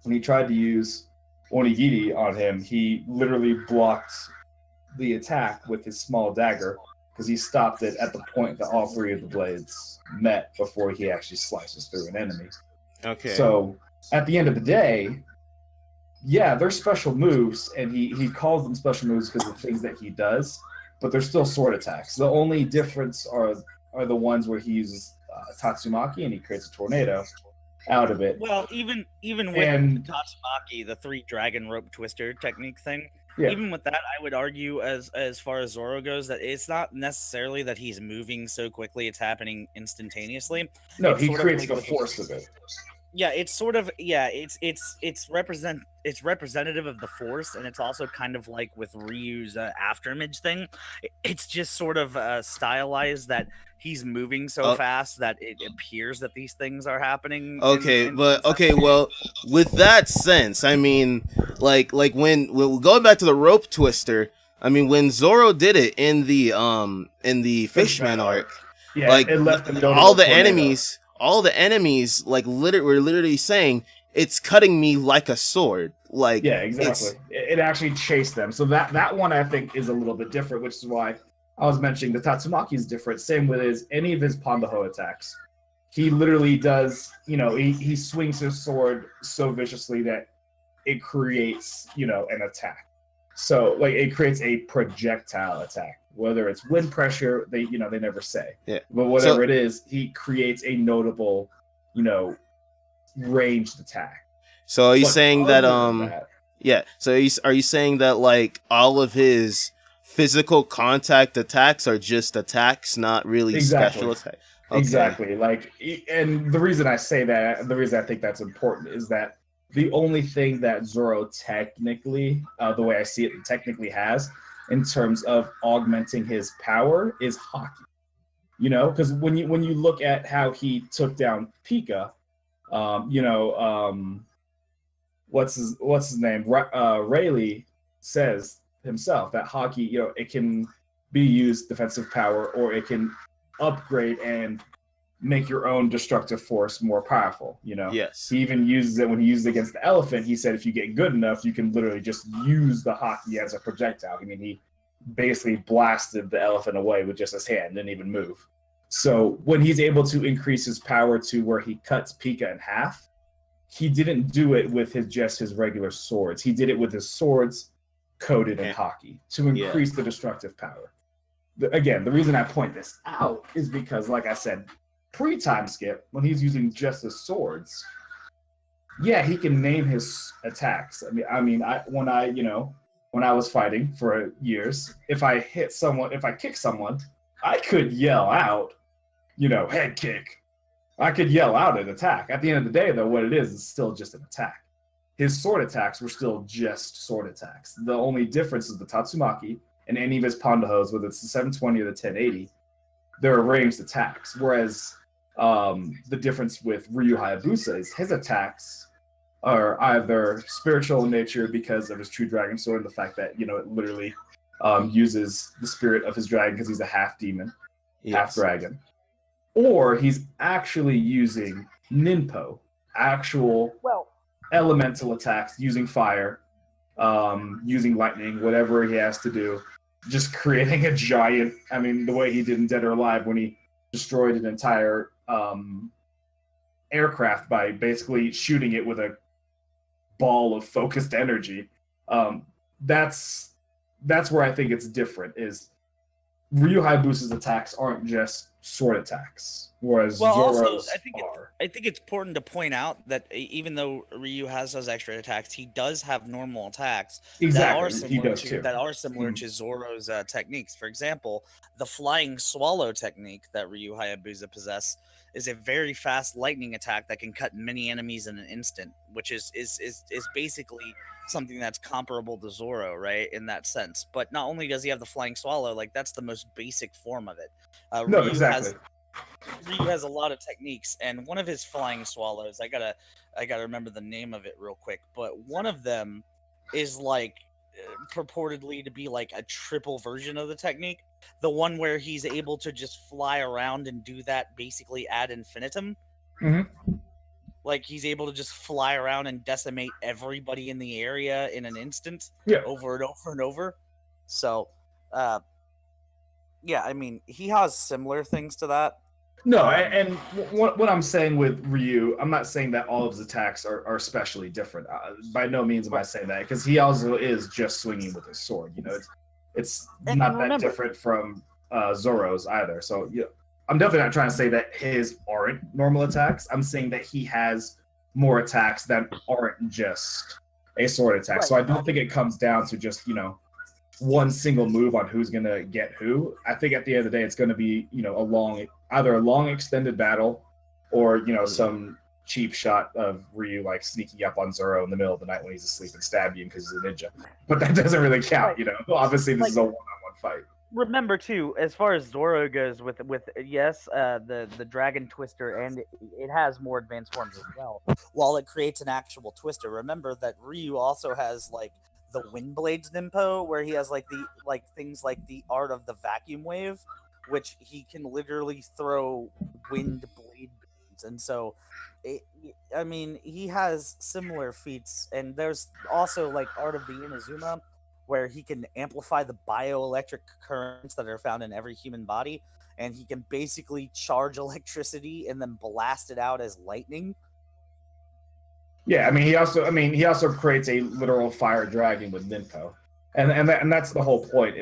when he tried to use Onigiri on him, he literally blocked the attack with his small dagger, because he stopped it at the point that all three of the blades met before he actually slices through an enemy. Okay. So at the end of the day, they're special moves, and he calls them special moves because of the things that he does, but they're still sword attacks. The only difference are the ones where he uses Tatsumaki and he creates a tornado out of it. Well, even with the Tatsumaki, the 3 dragon rope twister technique thing, even with that, I would argue, as far as Zorro goes, that it's not necessarily that he's moving so quickly; it's happening instantaneously. No, he creates the force of it. Yeah, it's sort of it's representative of the force, and it's also kind of like with Ryu's afterimage thing. It's just sort of stylized that he's moving so fast that it appears that these things are happening. Well, with that sense, I mean, like when going back to the rope twister, I mean, when Zorro did it in the Fishman arc, it left all the enemies like were literally saying, "It's cutting me like a sword." Like, exactly. It actually chased them. So that one, I think, is a little bit different, which is why I was mentioning the Tatsumaki is different. Same with any of his Pandaho attacks. He literally does, he swings his sword so viciously that it creates, an attack. So, like, it creates a projectile attack. Whether it's wind pressure, they never say. Yeah. But whatever it is, he creates a notable, ranged attack. So are you saying that Yeah. So are you saying that like all of his physical contact attacks are just attacks, not really Exactly. special attacks? Okay. Exactly. Like, and the reason I say that, the reason I think that's important is that the only thing that Zoro technically, the way I see it, technically has in terms of augmenting his power is hockey. You know, because when you look at how he took down Pika, you know, what's his name? Rayleigh says himself that hockey, you know, it can be used defensive power or it can upgrade and make your own destructive force more powerful. You know, Yes. he even uses it when he used it against the elephant. He said if you get good enough, you can literally just use the hockey as a projectile. I mean, he basically blasted the elephant away with just his hand, didn't even move. So when he's able to increase his power to where he cuts Pika in half, he didn't do it with his regular swords. He did it with his swords coated in Yeah. hockey to increase the destructive power. Again, the reason I point this out is because, like I said, pre-time skip, when he's using just his swords, yeah, he can name his attacks. When I was fighting for years, if I kick someone, I could yell out, head kick. I could yell out an attack. At the end of the day, though, what it is still just an attack. His sword attacks were still just sword attacks. The only difference is the Tatsumaki and any of his Pandahos, whether it's the 720 or the 1080, they're ranged attacks. Whereas the difference with Ryu Hayabusa is his attacks are either spiritual in nature because of his true dragon sword and the fact that, it literally uses the spirit of his dragon because he's a half demon, half dragon. Or he's actually using ninpo, actual elemental attacks using fire, using lightning, whatever he has to do, just creating a giant. I mean, the way he did in Dead or Alive when he destroyed an entire aircraft by basically shooting it with a ball of focused energy. That's where I think it's different. Is Ryu Hayabusa's attacks aren't just sword attacks, whereas Zoro's are. I think it's important to point out that even though Ryu has those extra attacks, he does have normal attacks that are similar to Zoro's techniques. For example, the flying swallow technique that Ryu Hayabusa possess is a very fast lightning attack that can cut many enemies in an instant, which is basically something that's comparable to Zorro, right, in that sense. But not only does he have the flying swallow, like that's the most basic form of it. Ryu has a lot of techniques, and one of his flying swallows, I gotta remember the name of it real quick, but one of them is like purportedly to be like a triple version of the technique. The one where he's able to just fly around and do that basically ad infinitum. Mm-hmm. Like he's able to just fly around and decimate everybody in the area in an instant, over and over and over. So, yeah, I mean, he has similar things to that. No, and what I'm saying with Ryu, I'm not saying that all of his attacks are especially different. By no means am I saying that, because he also is just swinging with his sword. It's not that different from Zoro's either. So I'm definitely not trying to say that his aren't normal attacks. I'm saying that he has more attacks that aren't just a sword attack. Right. So I don't think it comes down to just one single move on who's going to get who. I think at the end of the day, it's going to be, either a long extended battle or, some cheap shot of Ryu like sneaking up on Zoro in the middle of the night when he's asleep and stab you because he's a ninja. But that doesn't really count, Obviously, this is a one-on-one fight. Remember too, as far as Zorro goes, with the Dragon Twister, and it has more advanced forms as well. While it creates an actual twister, remember that Ryu also has like the Wind Blades Nimpo, where he has things like the art of the vacuum wave, which he can literally throw wind blade beams, and so he has similar feats. And there's also like art of the Inazuma, where he can amplify the bioelectric currents that are found in every human body, and he can basically charge electricity and then blast it out as lightning. Yeah, he also creates a literal fire dragon with Ninpo, and that's the whole point.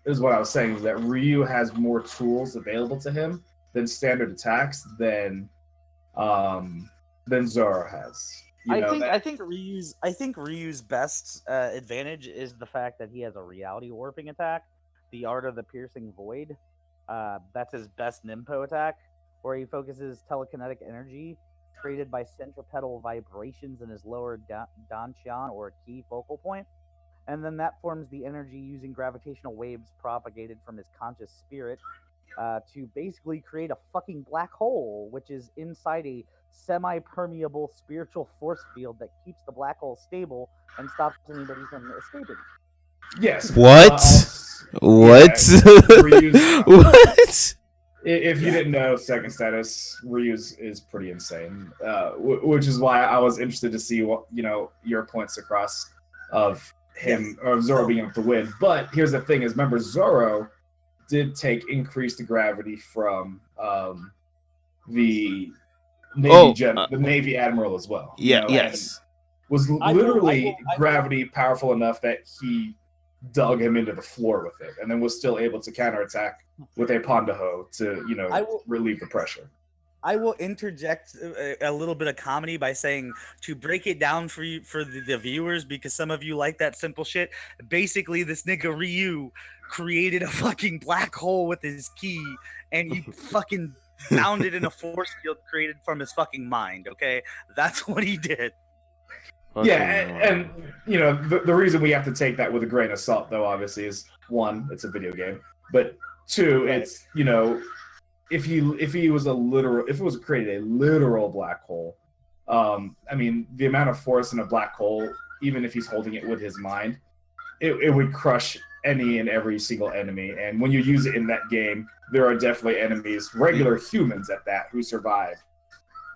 Is what I was saying, is that Ryu has more tools available to him than standard attacks than Zoro has. You know I that. think Ryu's best advantage is the fact that he has a reality warping attack, the Art of the Piercing Void. That's his best Nimpo attack, where he focuses telekinetic energy created by centripetal vibrations in his lower dantian or key focal point, and then that forms the energy using gravitational waves propagated from his conscious spirit to basically create a fucking black hole, which is inside a semi-permeable spiritual force field that keeps the black hole stable and stops anybody from escaping. Yes. What? What? Yeah, Ryu's, What? if you didn't know, second status Ryu's is pretty insane, which is why I was interested to see what your points across of him or Zorro being able to win. But here's the thing: is remember Zorro did take increased gravity from the the Navy Admiral as well. Yeah. And Yes. was literally gravity powerful enough that he dug him into the floor with it, and then was still able to counterattack with a Pondaho to relieve the pressure. I will interject a little bit of comedy by saying, to break it down for you, for the viewers, because some of you like that simple shit. Basically, this nigga Ryu created a fucking black hole with his key, and he fucking found it in a force field created from his fucking mind. Okay, that's what he did. Yeah, and the reason we have to take that with a grain of salt, though, obviously, is one, it's a video game, but two, it's if it was created a literal black hole, I mean, the amount of force in a black hole, even if he's holding it with his mind, it would crush any and every single enemy. And when you use it in that game, there are definitely enemies, regular humans at that, who survive.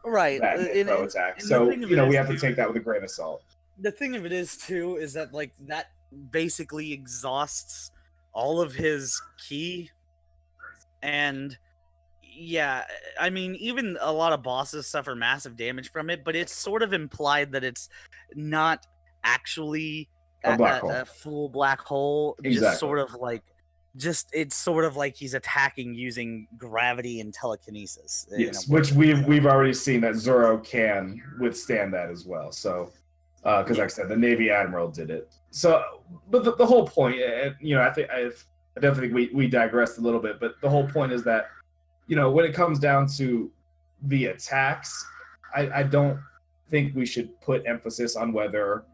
Right. That attack. So, we have to take that with a grain of salt. The thing of it is, too, is that, like, that basically exhausts all of his ki. And, yeah, I mean, even a lot of bosses suffer massive damage from it, but it's sort of implied that it's not actually a full black hole. Exactly. It's sort of like he's attacking using gravity and telekinesis. Yes, which we've already seen that Zorro can withstand that as well. So, because like I said, the Navy Admiral did it. So, but the whole point, I definitely think we digressed a little bit, but the whole point is that, when it comes down to the attacks, I don't think we should put emphasis on whether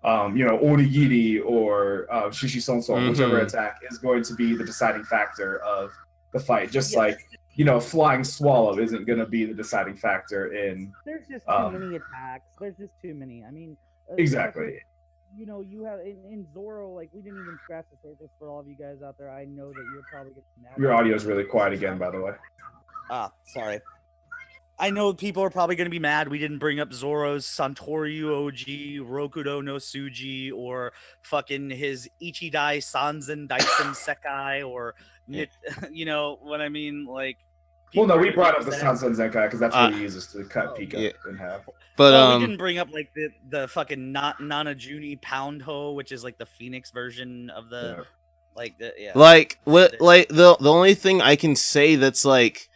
Origiri or Shishi Sonson, whichever attack is going to be the deciding factor of the fight. Just like, Flying Swallow isn't going to be the deciding factor in... There's just too many attacks. There's just too many. I mean... exactly. You have... In Zorro, like, we didn't even scratch the surface for all of you guys out there. I know that you're probably going to be mad. Your audio is really quiet again, by the way. Sorry. I know people are probably going to be mad we didn't bring up Zoro's Santoryu OG, Rokudo no Suji, or fucking his Ichidai Sanzen Daisen Sekai, or, you know what I mean? Like, well, no, we brought up the Sanzen Zenkai because that's what he uses to cut Pika in half. But we didn't bring up like the fucking Nanajuni Pound Ho, which is like the Phoenix version of the the only thing I can say that's like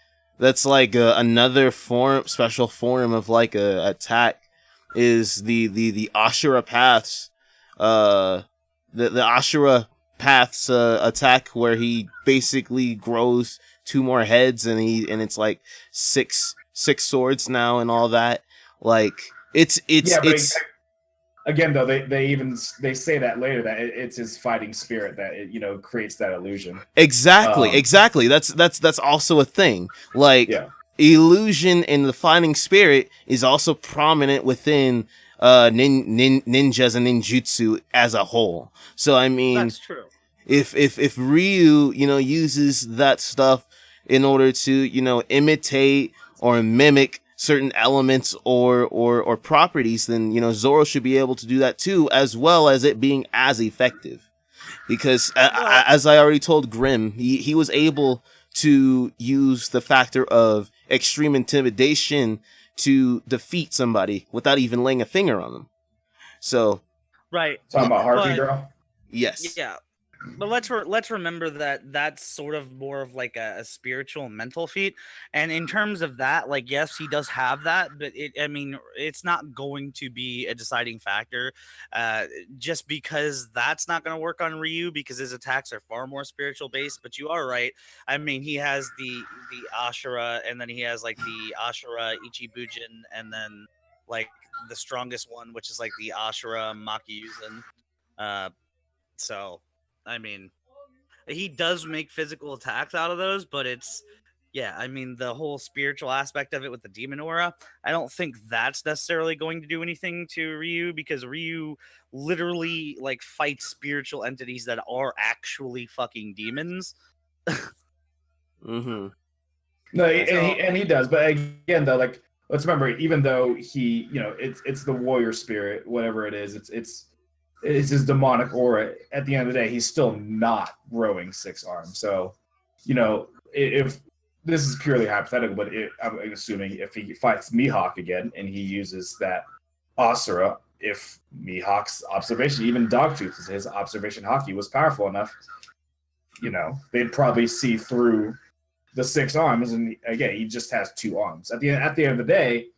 another special form of like a attack is the Ashura Paths, the Ashura Paths attack, where he basically grows 2 more heads and it's like six swords now and all that. Like it's again, though, they say that later that it's his fighting spirit that creates that illusion. Exactly. That's also a thing. Like, illusion in the fighting spirit is also prominent within ninjas and ninjutsu as a whole. So I mean, that's true. If Ryu uses that stuff in order to imitate or mimic certain elements or properties, then Zorro should be able to do that too, as well as it being as effective. Because as I already told Grim, he was able to use the factor of extreme intimidation to defeat somebody without even laying a finger on them. So right, talking about Harpy Girl. Yes. Yeah. But let's remember that that's sort of more of like a spiritual mental feat, and in terms of that, like yes, he does have that, but I mean, it's not going to be a deciding factor, uh, just because that's not going to work on Ryu because his attacks are far more spiritual based. But you are right. I mean, he has the Ashura, and then he has like the Ashura Ichibujin, and then like the strongest one, which is like the Ashura Maki Yuzin. Uh, so. I mean, he does make physical attacks out of those, but it's yeah, I mean the whole spiritual aspect of it with the demon aura, I don't think that's necessarily going to do anything to Ryu because Ryu literally like fights spiritual entities that are actually fucking demons. Mm-hmm. No, So and he does, but again, though, like let's remember, even though he, it's the warrior spirit, whatever it is, it's his demonic aura. At the end of the day, he's still not growing 6 arms. So, if this is purely hypothetical, but I'm assuming if he fights Mihawk again and he uses that Asura, if Mihawk's observation, even Dogtooth, his observation hockey was powerful enough, they'd probably see through the 6 arms, and again, he just has 2 arms. At the end of the day,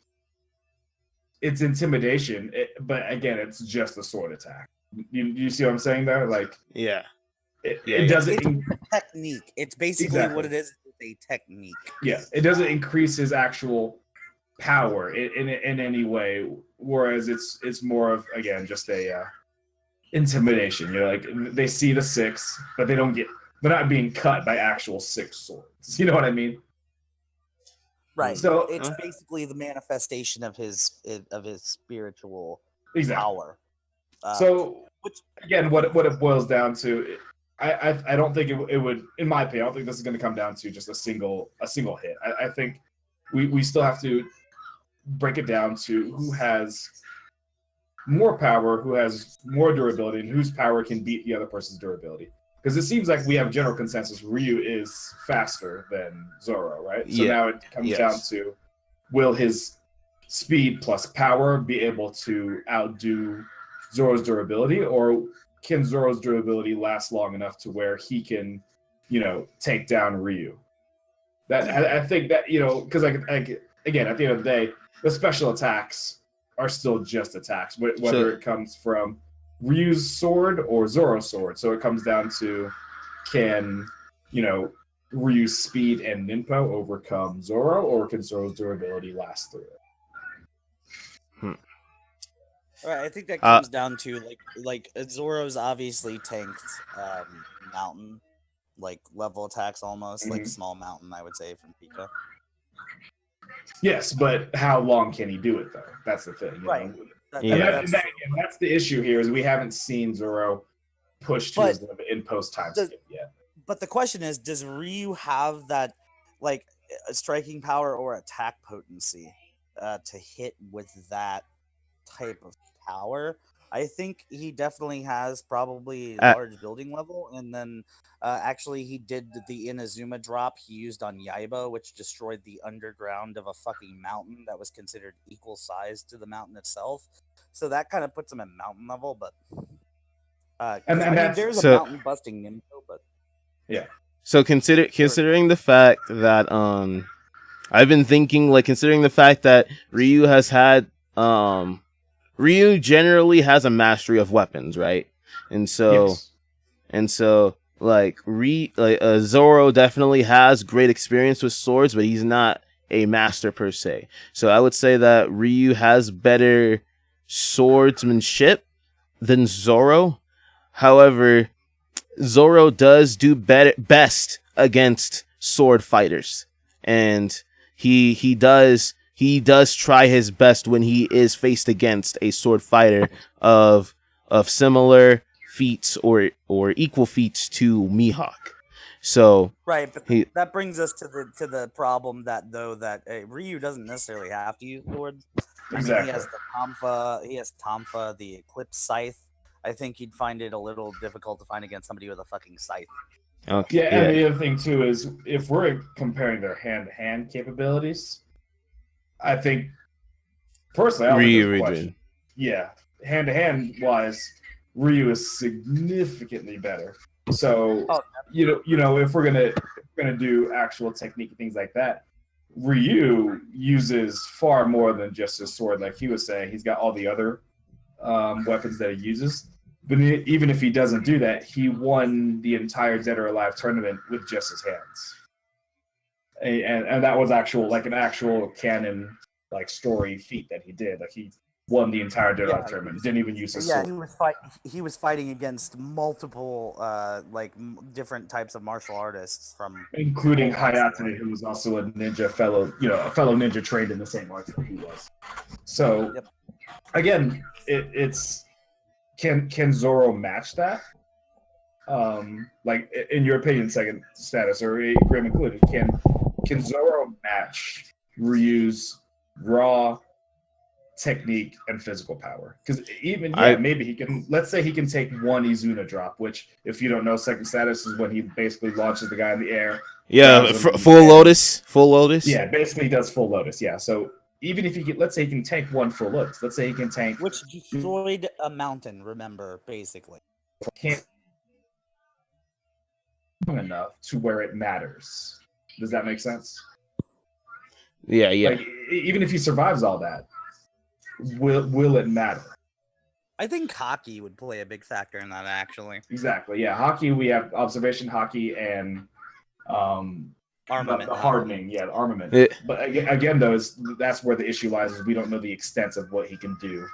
it's intimidation, but again, it's just a sword attack. You see what I'm saying there? Like, Yeah. it doesn't. it's a technique. It's basically what it is. It's a technique. Yeah, it doesn't increase his actual power in any way. Whereas it's more of, again, just a intimidation. Like they see the 6, but they're not being cut by actual 6 swords. You know what I mean? Right. So it's basically the manifestation of his spiritual exactly. power. So again, what it boils down to, I don't think it would, in my opinion, I don't think this is going to come down to just a single hit. I think we still have to break it down to who has more power, who has more durability, and whose power can beat the other person's durability. Because it seems like we have general consensus Ryu is faster than Zorro, right? So now it comes down to, will his speed plus power be able to outdo Zorro's durability, or can Zorro's durability last long enough to where he can, take down Ryu? That I think that, because again, at the end of the day, the special attacks are still just attacks, whether it comes from Ryu's sword or Zoro's sword. So it comes down to, can Ryu's speed and Ninpo overcome Zorro, or can Zoro's durability last through it? Right, I think that comes down to like Zoro's obviously tanked mountain like level attacks almost like small mountain, I would say, from Pika. Yes, but how long can he do it though? That's the thing, right? That's the issue here, is we haven't seen Zorro push to his limit in post time skip yet. But the question is, does Ryu have that like striking power or attack potency to hit with that type of power? I think he definitely has probably large building level, and then actually he did the Inazuma drop he used on Yaiba, which destroyed the underground of a fucking mountain that was considered equal size to the mountain itself. So that kind of puts him at mountain level, but I mean, there's a mountain busting Nimco, but yeah. So considering the fact that I've been thinking, like, considering the fact that Ryu has had Ryu generally has a mastery of weapons, right? And so like Zorro definitely has great experience with swords, but he's not a master per se. So I would say that Ryu has better swordsmanship than Zorro. However, Zorro does do best against sword fighters, and he does try his best when he is faced against a sword fighter of similar feats or equal feats to Mihawk. So right, but that brings us to the problem that Ryu doesn't necessarily have to use swords. Exactly. I mean, he has Tonfa, the Eclipse Scythe. I think he'd find it a little difficult to find against somebody with a fucking scythe. Okay. Yeah, and the other thing too is, if we're comparing their hand-to-hand capabilities, I think personally, Ryu, hand-to-hand wise, Ryu is significantly better. So Oh, if we're gonna do actual technique and things like that, Ryu uses far more than just his sword. Like he was saying, he's got all the other weapons that he uses. But even if he doesn't do that, he won the entire Dead or Alive tournament with just his hands, and that was an actual canon like story feat that he did. Like he won the entire Dead or Alive tournament. Didn't even use his sword. He was fighting against multiple different types of martial artists from Including whole lots of Hayate, who was also a ninja fellow, a fellow ninja trained in the same arts that he was. So, Yep. again, it's can Zoro match that? Like in your opinion, second status or Grim included, can Zoro match Ryu's raw technique and physical power? Because maybe he can. Let's say he can take one Izuna drop, which, if you don't know, second status is when he basically launches the guy in the air. Yeah, full lotus. Yeah, basically he does full lotus. Yeah, so even if let's say he can tank one full lotus. Let's say he can tank, which destroyed a mountain. Remember, basically, can't enough to where it matters. Does that make sense? Yeah. Like even if he survives all that, will it matter? I think hockey would play a big factor in that. Actually, Exactly. Yeah, hockey. We have observation hockey and armament. The hardening. Yeah, the armament. Yeah. But again, though, that's where the issue lies. Is we don't know the extent of what he can do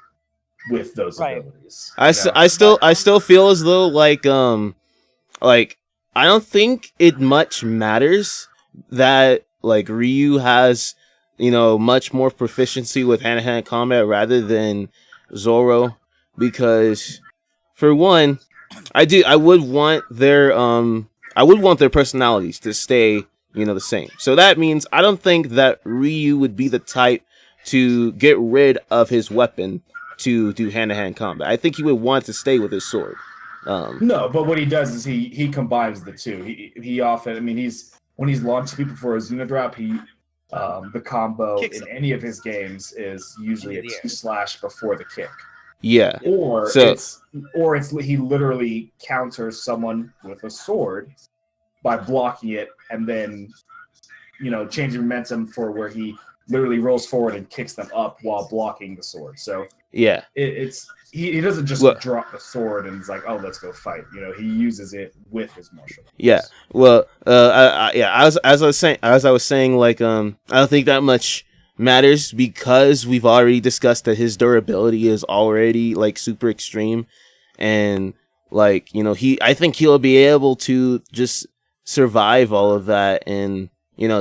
with those abilities. I still feel as though like I don't think it much matters that like Ryu has much more proficiency with hand-to-hand combat rather than Zorro, because for one, I would want their personalities to stay the same. So that means I don't think that Ryu would be the type to get rid of his weapon to do hand-to-hand combat. I think he would want to stay with his sword. No, but what he does is he combines the two. He often, when he's launching people for a Zuna drop, the combo Kicks in him. any of his games is usually a Into the air. 2 before the kick. Yeah. Or he literally counters someone with a sword by blocking it and then changing momentum for where he literally rolls forward and kicks them up while blocking the sword. So yeah, he doesn't just drop the sword and is like, oh, let's go fight. He uses it with his martial arts. Yeah. Well, as I was saying, like, I don't think that much matters because we've already discussed that his durability is already like super extreme, and like I think he'll be able to just survive all of that and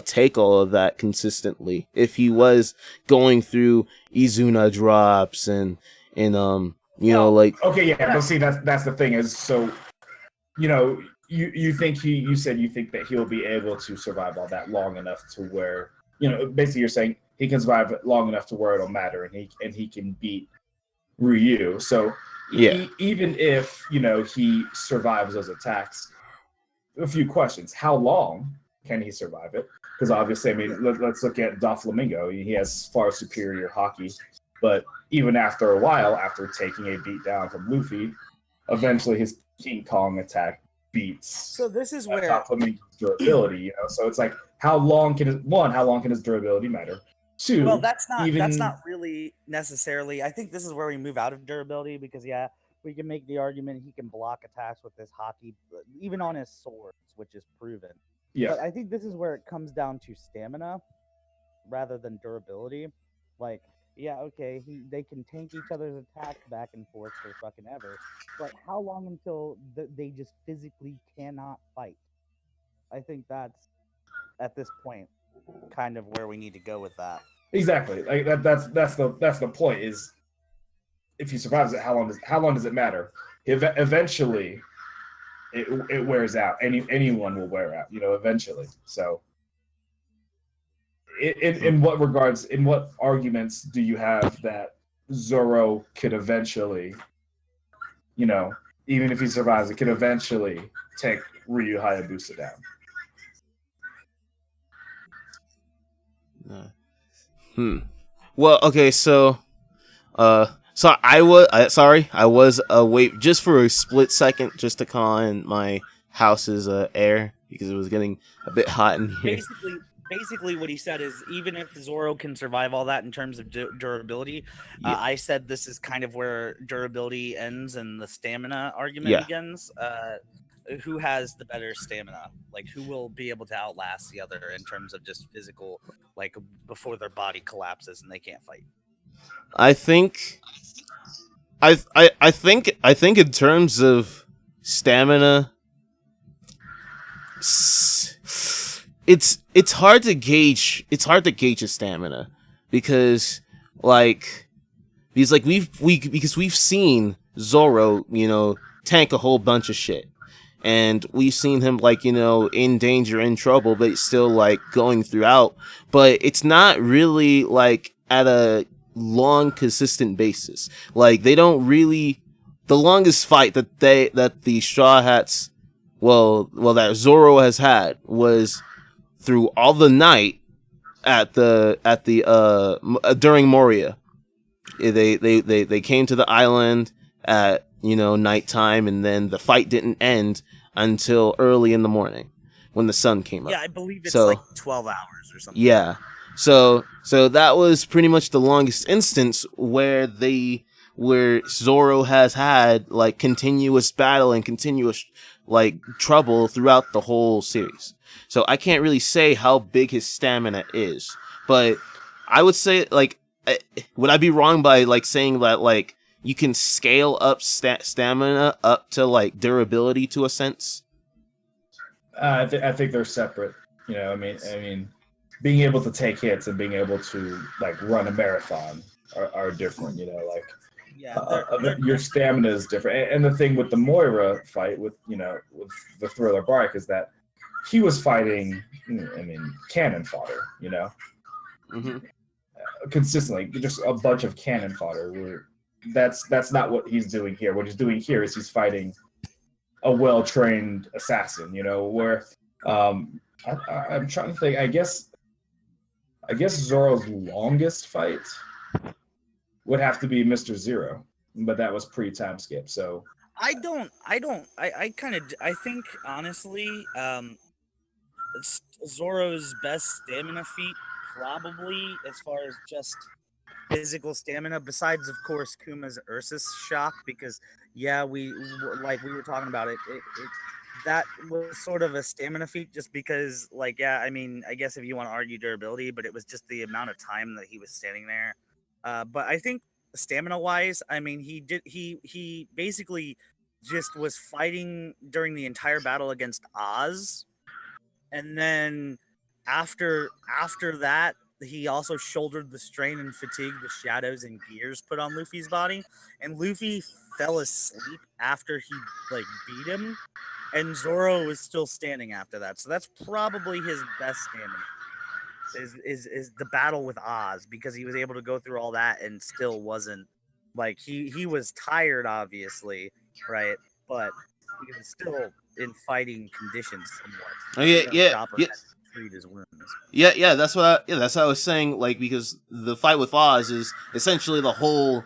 take all of that consistently if he was going through Izuna drops and like. Okay, yeah, but see, that's the thing is, so you think you said you think that he'll be able to survive all that long enough to where basically you're saying he can survive it long enough to where it'll matter and he can beat Ryu. So yeah, even if he survives those attacks, a few questions: how long can he survive it? Because obviously, let's look at Doflamingo. He has far superior hockey, but even after a while, after taking a beat down from Luffy, eventually his King Kong attack beats. So this is where Doflamingo's durability. So it's like, how long can his durability matter? Two, well, that's not really necessarily. I think this is where we move out of durability because we can make the argument he can block attacks with his hockey, even on his swords, which is proven. Yeah. But I think this is where it comes down to stamina rather than durability. Like, yeah, okay, they can tank each other's attacks back and forth for fucking ever, but how long until they just physically cannot fight? I think that's at this point kind of where we need to go with that. Exactly. Like that's the point is, if he survives it, how long does it matter? Eventually, it wears out. Anyone will wear out, eventually. So, in what regards, in what arguments do you have that Zorro could eventually, even if he survives, it could eventually take Ryu Hayabusa down? Well, okay, so I was wait just for a split second just to call in my house's air because it was getting a bit hot in here. Basically what he said is even if Zoro can survive all that in terms of durability, Yeah. I said this is kind of where durability ends and the stamina argument Yeah. begins. Who has the better stamina? Like who will be able to outlast the other in terms of just physical, like before their body collapses and they can't fight? I think I think in terms of stamina, it's hard to gauge. It's hard to gauge his stamina because we've seen Zorro, tank a whole bunch of shit. And we've seen him in danger, in trouble, but still going throughout. But it's not really at a long, consistent basis. They don't really. The longest fight that the Straw Hats, that Zorro has had was through all the night at the during Moria. They came to the island at nighttime, and then the fight didn't end until early in the morning when the sun came up. Yeah, I believe it's So, 12 hours or something. Yeah. So that was pretty much the longest instance where Zorro has had continuous battle and continuous trouble throughout the whole series. So I can't really say how big his stamina is, but I would say would I be wrong by saying that you can scale up stamina up to durability to a sense? I think they're separate. I mean, being able to take hits and being able to run a marathon are different. Your stamina is different. And the thing with the Moira fight with the Thriller Bark is that he was fighting, cannon fodder. Mm-hmm. Consistently, just a bunch of cannon fodder. That's not what he's doing here. What he's doing here is he's fighting a well-trained assassin. Where I'm trying to think. I guess Zoro's longest fight would have to be Mr. Zero, but that was pre-time skip. So I think honestly, Zoro's best stamina feat probably as far as just physical stamina, besides of course Kuma's Ursus shock, because we were talking about it, that was sort of a stamina feat just because I guess if you want to argue durability, but it was just the amount of time that he was standing there. But I think stamina wise, he basically just was fighting during the entire battle against Oz, and then after that he also shouldered the strain and fatigue the shadows and gears put on Luffy's body, and Luffy fell asleep after he beat him, and Zoro was still standing after that. So that's probably his best stamina is the battle with Oz, because he was able to go through all that and still wasn't he was tired, obviously, right? But he was still in fighting conditions somewhat. Oh, yeah. Treat his wounds. Yeah. That's what I was saying. Because the fight with Oz is essentially the whole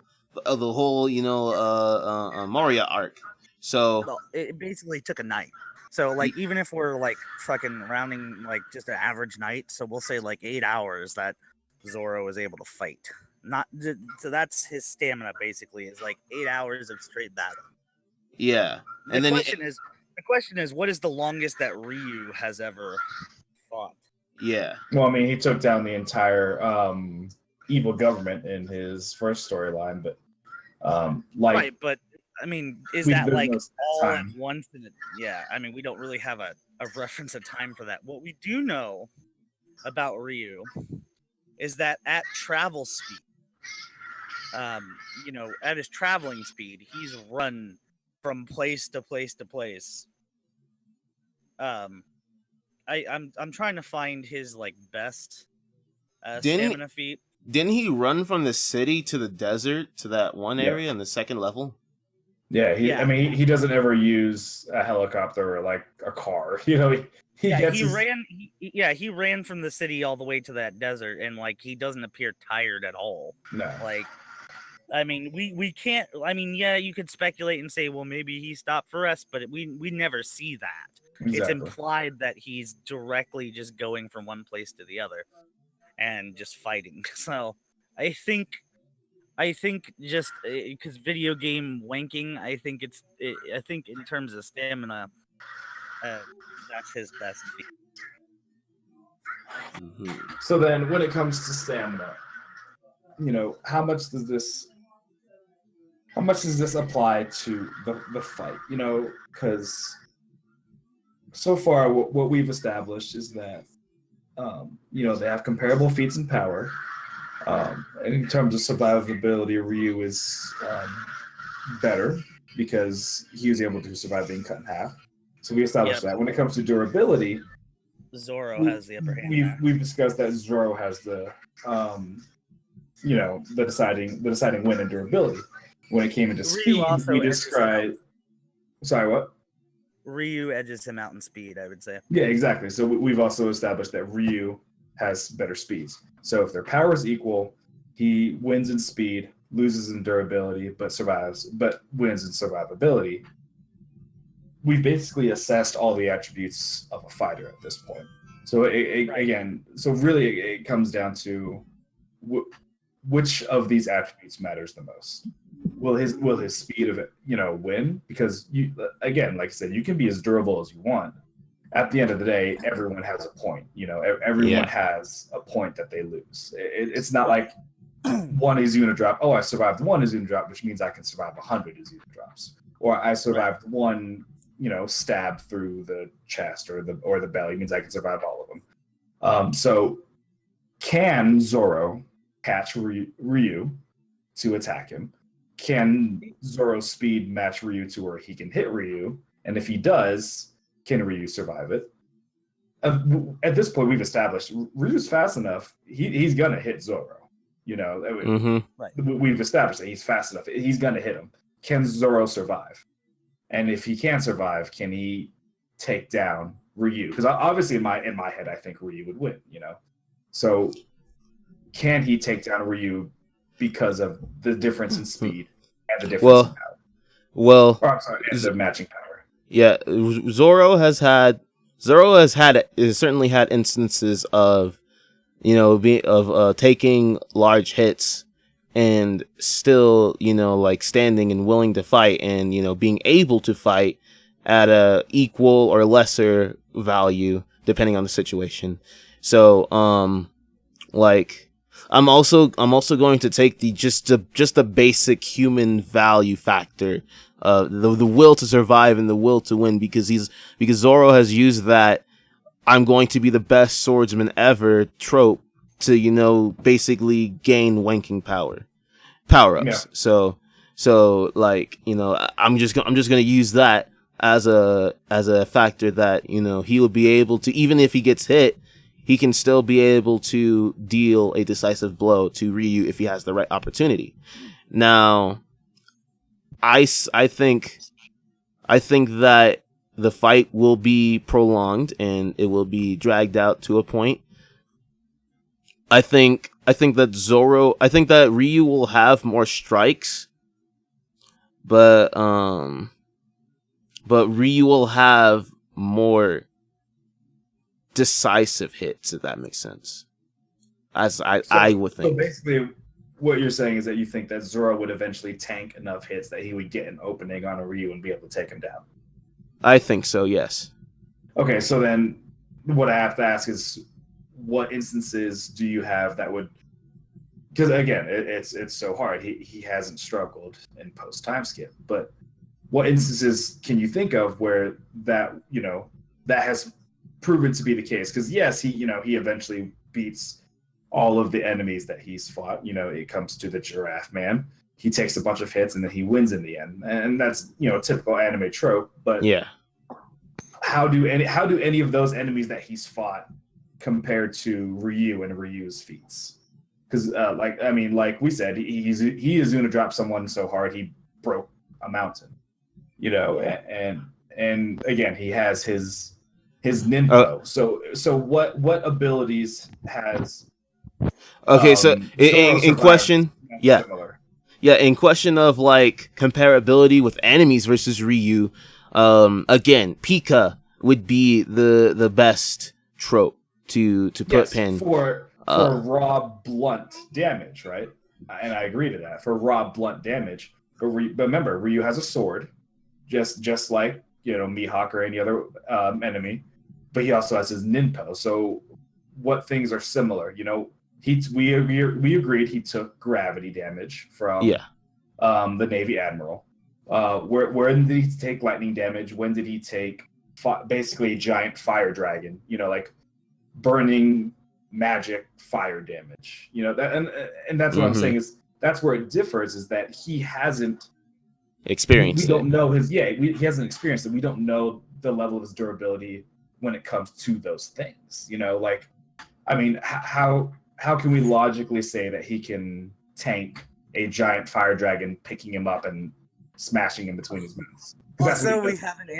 Moria arc. So it basically took a night. So even if we're fucking rounding just an average night, so we'll say 8 hours that Zorro was able to fight. So that's his stamina basically, is 8 hours of straight battle. Yeah. And the question is, what is the longest that Ryu has ever fought? Yeah. Well, he took down the entire evil government in his first storyline, but right, but is that all time at once? Yeah, we don't really have a reference of time for that. What we do know about Ryu is that at travel speed, at his traveling speed, he's run from place to place to place. I'm trying to find his best stamina feat. Didn't he run from the city to the desert to that one area in the second level? Yeah, he doesn't ever use a helicopter or a car. He ran from the city all the way to that desert, and he doesn't appear tired at all. No. We can't. You could speculate and say, well, maybe he stopped for rest, but we never see that. It's Exactly. implied that he's directly just going from one place to the other and just fighting. So I think just because video game wanking, I think in terms of stamina, that's his best feat. Mhm. So then, when it comes to stamina, how much does this apply to the fight? Because so far, what we've established is that they have comparable feats and power. In terms of survivability, Ryu is better because he was able to survive being cut in half. So we established that. When it comes to durability, Zorro has the upper hand. we've discussed that Zorro has the the deciding win in durability. When it came into speed, also we edges him out. described. Sorry, what? Ryu edges him out in speed, I would say. Yeah, exactly. So we've also established that Ryu has better speeds. So if their power is equal, he wins in speed, loses in durability, but wins in survivability. We've basically assessed all the attributes of a fighter at this point. So again, really it comes down to which of these attributes matters the most. Will his speed of it, win? Because again, like I said, you can be as durable as you want. At the end of the day, everyone has a point. Everyone has a point that they lose. It's not like one is going to drop. Oh, I survived one is going to drop, which means I can survive 100 is going to drops. Or I survived one, stab through the chest or the belly means I can survive all of them. So can Zorro catch Ryu to attack him? Can Zorro's speed match Ryu to where he can hit Ryu? And if he does, can Ryu survive it? At this point, we've established Ryu's fast enough. He's gonna hit Zorro. We've established that he's fast enough. He's gonna hit him. Can Zorro survive? And if he can survive, can he take down Ryu? Because obviously, in my head, I think Ryu would win. So can he take down Ryu because of the difference in speed and the difference in power? Well, and the matching power. Yeah, Zorro has certainly had instances of taking large hits and still standing and willing to fight and being able to fight at a equal or lesser value depending on the situation. So I'm also going to take just the basic human value factor, the will to survive and the will to win, because Zorro has used that I'm going to be the best swordsman ever trope to basically gain wanking power-ups. Yeah. So I'm just gonna use that as a factor that he will be able to, even if he gets hit, he can still be able to deal a decisive blow to Ryu if he has the right opportunity. Now, I think that the fight will be prolonged and it will be dragged out to a point. I think that Ryu will have more strikes, but Ryu will have more decisive hits, if that makes sense. I would think. So basically, what you're saying is that you think that Zorro would eventually tank enough hits that he would get an opening on a Ryu and be able to take him down. I think so, yes. Okay, so then what I have to ask is, what instances do you have that would? Because again, it's so hard. He hasn't struggled in post time skip, but what instances can you think of where that has proven to be the case? Because yes, he eventually beats all of the enemies that he's fought. It comes to the Giraffe Man. He takes a bunch of hits and then he wins in the end, and that's typical anime trope. But yeah, how do any of those enemies that he's fought compare to Ryu and Ryu's feats? Because like we said, he is going to drop someone so hard he broke a mountain. And again, he has his ninpo. So what abilities has? Okay, so in question, yeah. Similar? Yeah, in question of comparability with enemies versus Ryu, again, Pika would be the best trope to put pin. For raw blunt damage, right? And I agree to that. For raw blunt damage. But remember, Ryu has a sword, just like Mihawk or any other enemy. But he also has his ninpo. So what things are similar? We agreed he took gravity damage from the Navy Admiral. When did he take lightning damage? When did he take basically a giant fire dragon? Like burning magic fire damage. And that's what I'm saying is that's where it differs, is that he hasn't experienced. We don't know he hasn't experienced it. We don't know the level of his durability when it comes to those things. How can we logically say that he can tank a giant fire dragon picking him up and smashing him between his mouths? Also, we haven't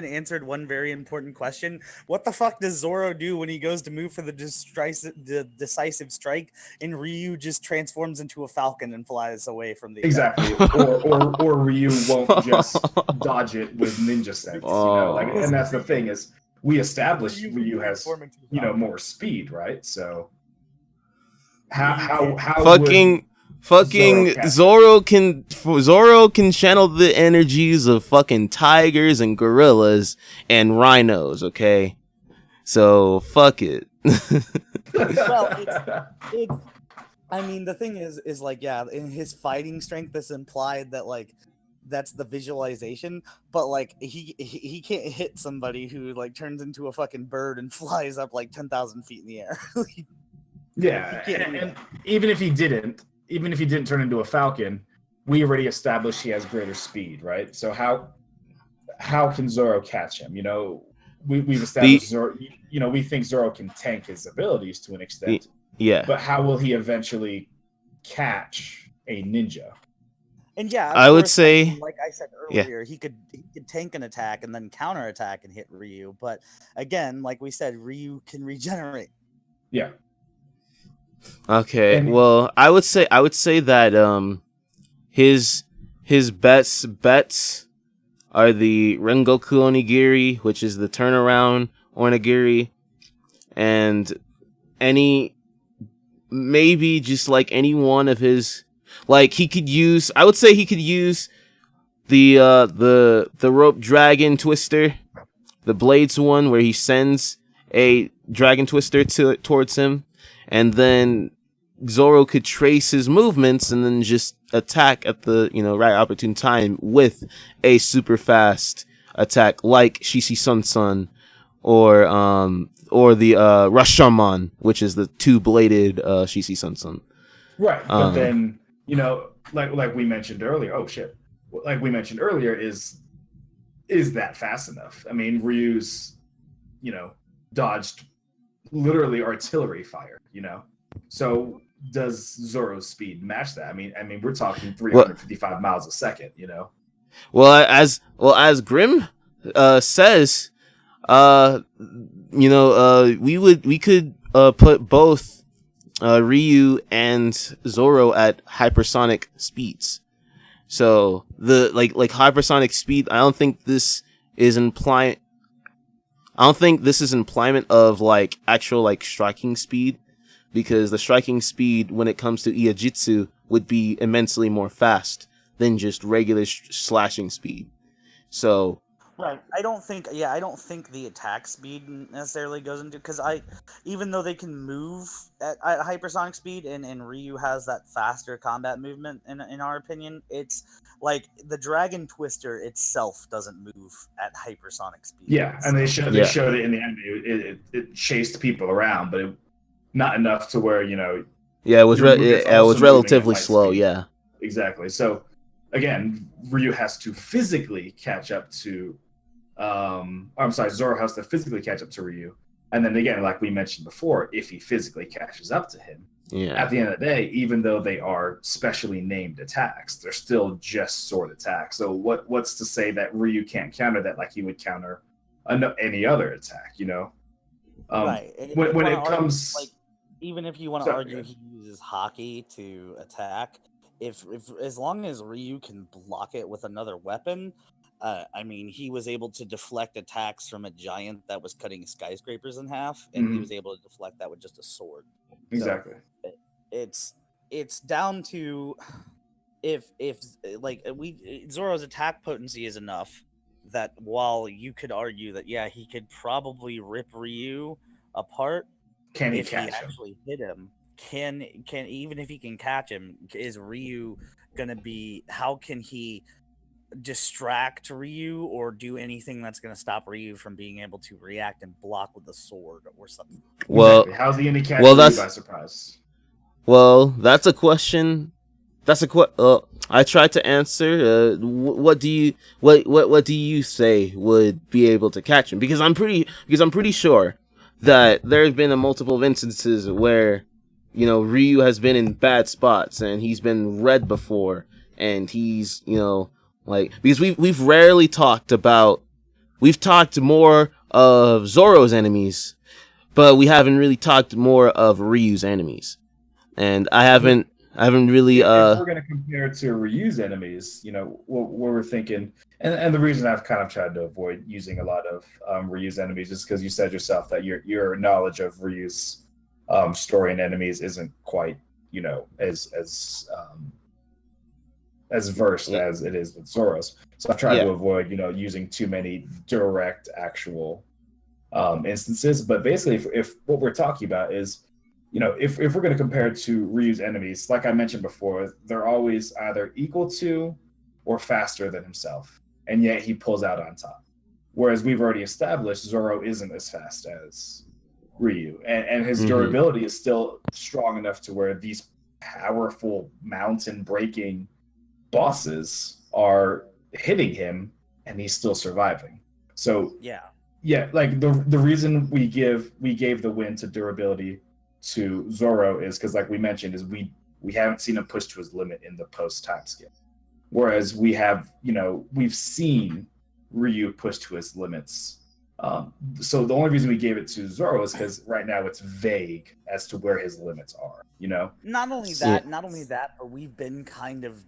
answered one very important question. What the fuck does Zorro do when he goes to move for the decisive strike, and Ryu just transforms into a falcon and flies away from the exactly, or Ryu won't just dodge it with ninja sense, and that's the thing is we established Ryu has more speed, right? So how fucking Zorro can channel the energies of fucking tigers and gorillas and rhinos, okay? So fuck it. Well, it's I mean, the thing is like, yeah, in his fighting strength, it's implied that like that's the visualization, but like he can't hit somebody who like turns into a fucking bird and flies up like 10,000 feet in the air. Yeah, and even if he didn't turn into a falcon, we already established he has greater speed, right? So how can Zorro catch him? We've established Zorro. We think Zorro can tank his abilities to an extent. Yeah. But how will he eventually catch a ninja? And yeah, I would say, like I said earlier, he could tank an attack and then counterattack and hit Ryu. But again, like we said, Ryu can regenerate. Yeah. Okay. Well, I would say that his bets are the Rengoku Onigiri, which is the turnaround onigiri, and maybe just like any one of his, like he could use the rope dragon twister, the blades one, where he sends a dragon twister towards him, and then Zorro could trace his movements and then just attack at the right opportune time with a super fast attack like Shishi Sun Sun or the Rashomon, which is the two-bladed Shishi Sun Sun. Right, but then like we mentioned earlier. Oh shit! Like we mentioned earlier, is that fast enough? I mean, Ryu's dodged literally artillery fire. So does Zorro's speed match that? I mean, we're talking 355 miles a second. Well, as Grim says, we could put both Ryu and Zorro at hypersonic speeds. So the like hypersonic speed, I don't think this is implyment of like actual like striking speed, because the striking speed when it comes to Iajitsu would be immensely more fast than just regular slashing speed. So right, I don't think the attack speed necessarily goes into, because even though they can move at hypersonic speed and Ryu has that faster combat movement in our opinion, it's like the Dragon Twister itself doesn't move at hypersonic speed. Yeah, and they showed it in the end. It chased people around, but not enough to where it was relatively slow. Speed. Yeah, exactly. So again, Ryu has to physically catch up to. Zorro has to physically catch up to Ryu, and then again, like we mentioned before, if he physically catches up to him, at the end of the day, even though they are specially named attacks, they're still just sword attacks. So what's to say that Ryu can't counter that like he would counter any other attack? Right. When it comes, like, even if you want to argue he uses hockey to attack, if as long as Ryu can block it with another weapon, I mean, he was able to deflect attacks from a giant that was cutting skyscrapers in half, and he Mhm. was able to deflect that with just a sword. So Exactly. it's down to if like Zoro's attack potency is enough that while you could argue that yeah he could probably rip Ryu apart Can he if he catch him? actually hit him, can even if he can catch him, is Ryu gonna be, how can he distract Ryu or do anything that's gonna stop Ryu from being able to react and block with the sword or something? Well, Exactly. How's he gonna catch well, Ryu by that's surprise? that's a question. That's a I tried to answer. What do you what do you say would be able to catch him? Because I'm pretty sure that there's been a multiple instances where Ryu has been in bad spots and he's been red before, and he's like, because we've rarely talked about, we've talked more of Zoro's enemies, but we haven't really talked more of Ryu's enemies, and I haven't really If we're going to compare it to Ryu's enemies, what we're thinking, and the reason I've kind of tried to avoid using a lot of Ryu's enemies is because you said yourself that your knowledge of Ryu's story and enemies isn't quite, as versed as it is with Zoro's. So I've tried to yeah. avoid, using too many direct actual instances. But basically, if what we're talking about is, if we're going to compare it to Ryu's enemies, like I mentioned before, they're always either equal to or faster than himself, and yet he pulls out on top. Whereas we've already established Zoro isn't as fast as Ryu, and his Mm-hmm. durability is still strong enough to where these powerful mountain breaking bosses are hitting him and he's still surviving. So Yeah. yeah, like the reason we gave the win to durability to Zorro is because, like we mentioned, is we haven't seen him push to his limit in the post time skip. Whereas we have, we've seen Ryu push to his limits. So the only reason we gave it to Zorro is because right now it's vague as to where his limits are. Not only Yeah. that, but we've been kind of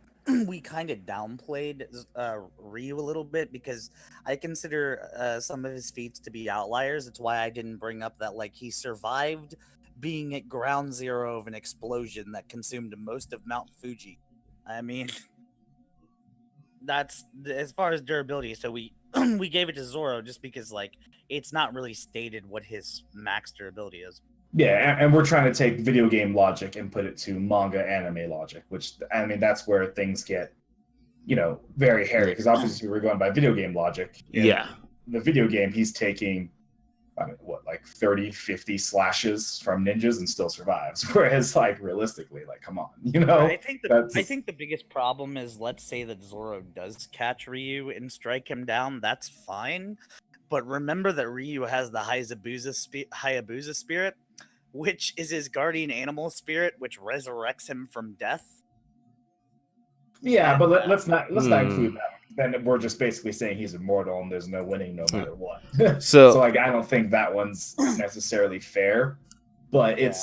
we kind of downplayed Ryu a little bit because I consider some of his feats to be outliers. It's why I didn't bring up that like he survived being at ground zero of an explosion that consumed most of Mount Fuji. I mean, that's as far as durability. So we we gave it to Zoro just because like it's not really stated what his max durability is. Yeah, and we're trying to take video game logic and put it to manga anime logic, which I mean that's where things get, very hairy. Yeah. Because obviously we're going by video game logic. In Yeah. the video game, he's taking, I mean, what, like 30, 50 slashes from ninjas and still survives. Whereas, like, realistically, like, come on, I that's think the biggest problem is, let's say that Zoro does catch Ryu and strike him down, that's fine. But remember that Ryu has the Hayabusa spirit, which is his guardian animal spirit, which resurrects him from death. yeah. And But let's not include Hmm. that. Then we're just basically saying he's immortal and there's no winning no matter what. So, So like, I don't think that one's necessarily fair. But yeah,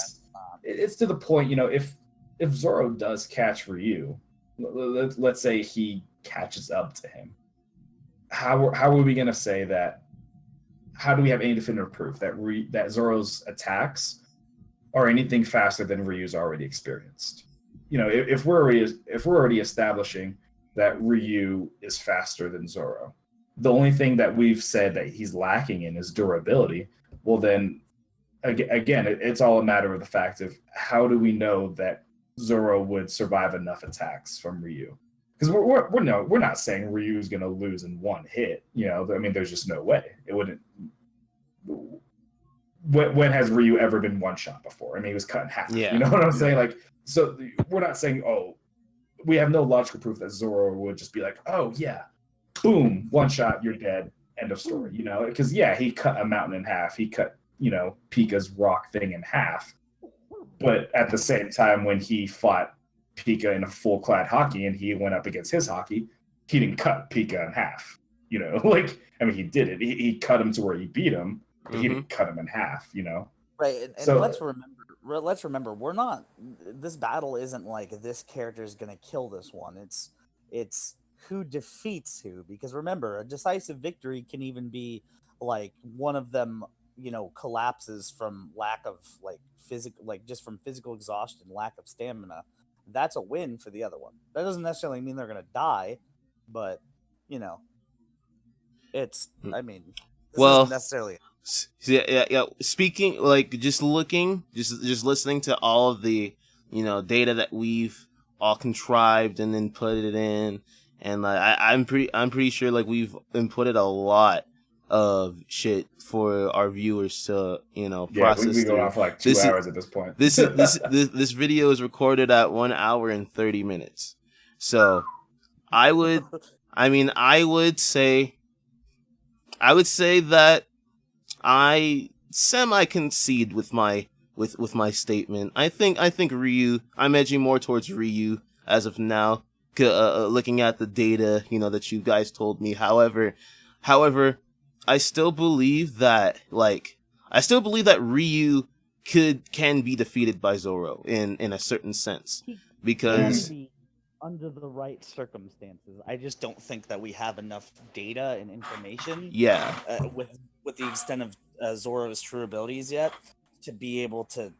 it's to the point, if Zoro does catch Ryu, let's say he catches up to him, how are we going to say that? How do we have any definitive proof that Zoro's attacks are anything faster than Ryu's already experienced? If we're already establishing that Ryu is faster than Zoro, the only thing that we've said that he's lacking in is durability. Well, then again, it's all a matter of the fact of how do we know that Zoro would survive enough attacks from Ryu? Because we're not saying Ryu is going to lose in one hit. I mean, there's just no way it wouldn't. When has Ryu ever been one shot before? I mean, he was cut in half. yeah. You know what I'm saying? Like, so we're not saying, oh, we have no logical proof that Zoro would just be like, oh yeah, boom, one shot, you're dead, end of story. Because yeah, he cut a mountain in half. He cut Pika's rock thing in half. But at the same time, when he fought Pika in a full clad hockey and he went up against his hockey, he didn't cut Pika in half. Like, I mean, he did it. He cut him to where he beat him, but he didn't cut him in half. right. And So let's remember, we're not. This battle isn't like this character is gonna kill this one. It's who defeats who, because remember, a decisive victory can even be like one of them, collapses from lack of like physical, like just from physical exhaustion, lack of stamina. That's a win for the other one. That doesn't necessarily mean they're going to die, but you know, it's, I mean, this isn't Well, necessarily. yeah. Speaking, like, just listening to all of the, data that we've all contrived and then put it in, and like I'm pretty sure like we've inputted a lot of shit for our viewers to process we go through. on for like 2 hours at this point. This video is recorded at 1 hour and 30 minutes. So I would say that I semi concede with my statement. I think Ryu. I'm edging more towards Ryu as of now. Looking at the data, that you guys told me. However, I still believe that Ryu can be defeated by Zorro in a certain sense, because Can be under the right circumstances. I just don't think that we have enough data and information with the extent of Zorro's true abilities yet to be able to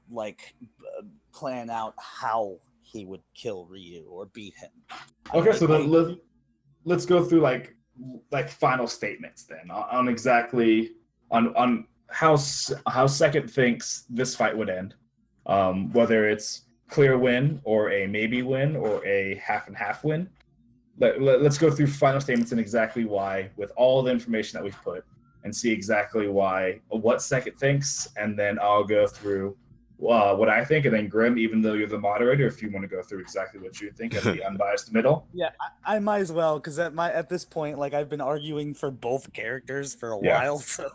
plan out how he would kill Ryu or beat him. Okay, so then let's go through like final statements then on exactly on how Second thinks this fight would end, whether it's clear win or a maybe win or a half and half win. Let's go through final statements and exactly why, with all the information that we've put, and see exactly what Second thinks, and then I'll go through what I think, and then Grim, even though you're the moderator, if you want to go through exactly what you think as the unbiased middle. Yeah, I might as well, because at this point, like, I've been arguing for both characters for a while. So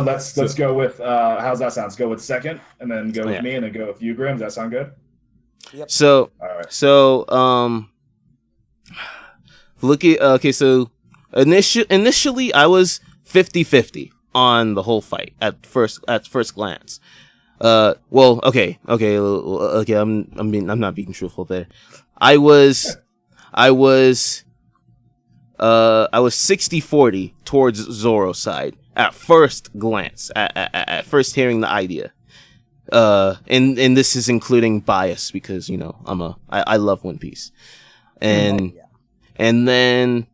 let's go with how's that sound? Let's go with Second, and then go with me, and then go with you, Grim. Does that sound good? Yep. So all right. So initially I was 50-50 on the whole fight at first glance. Okay. I'm not being truthful there. I was 60-40 towards Zorro's side at first glance, at first hearing the idea. And this is including bias, because I love One Piece, and then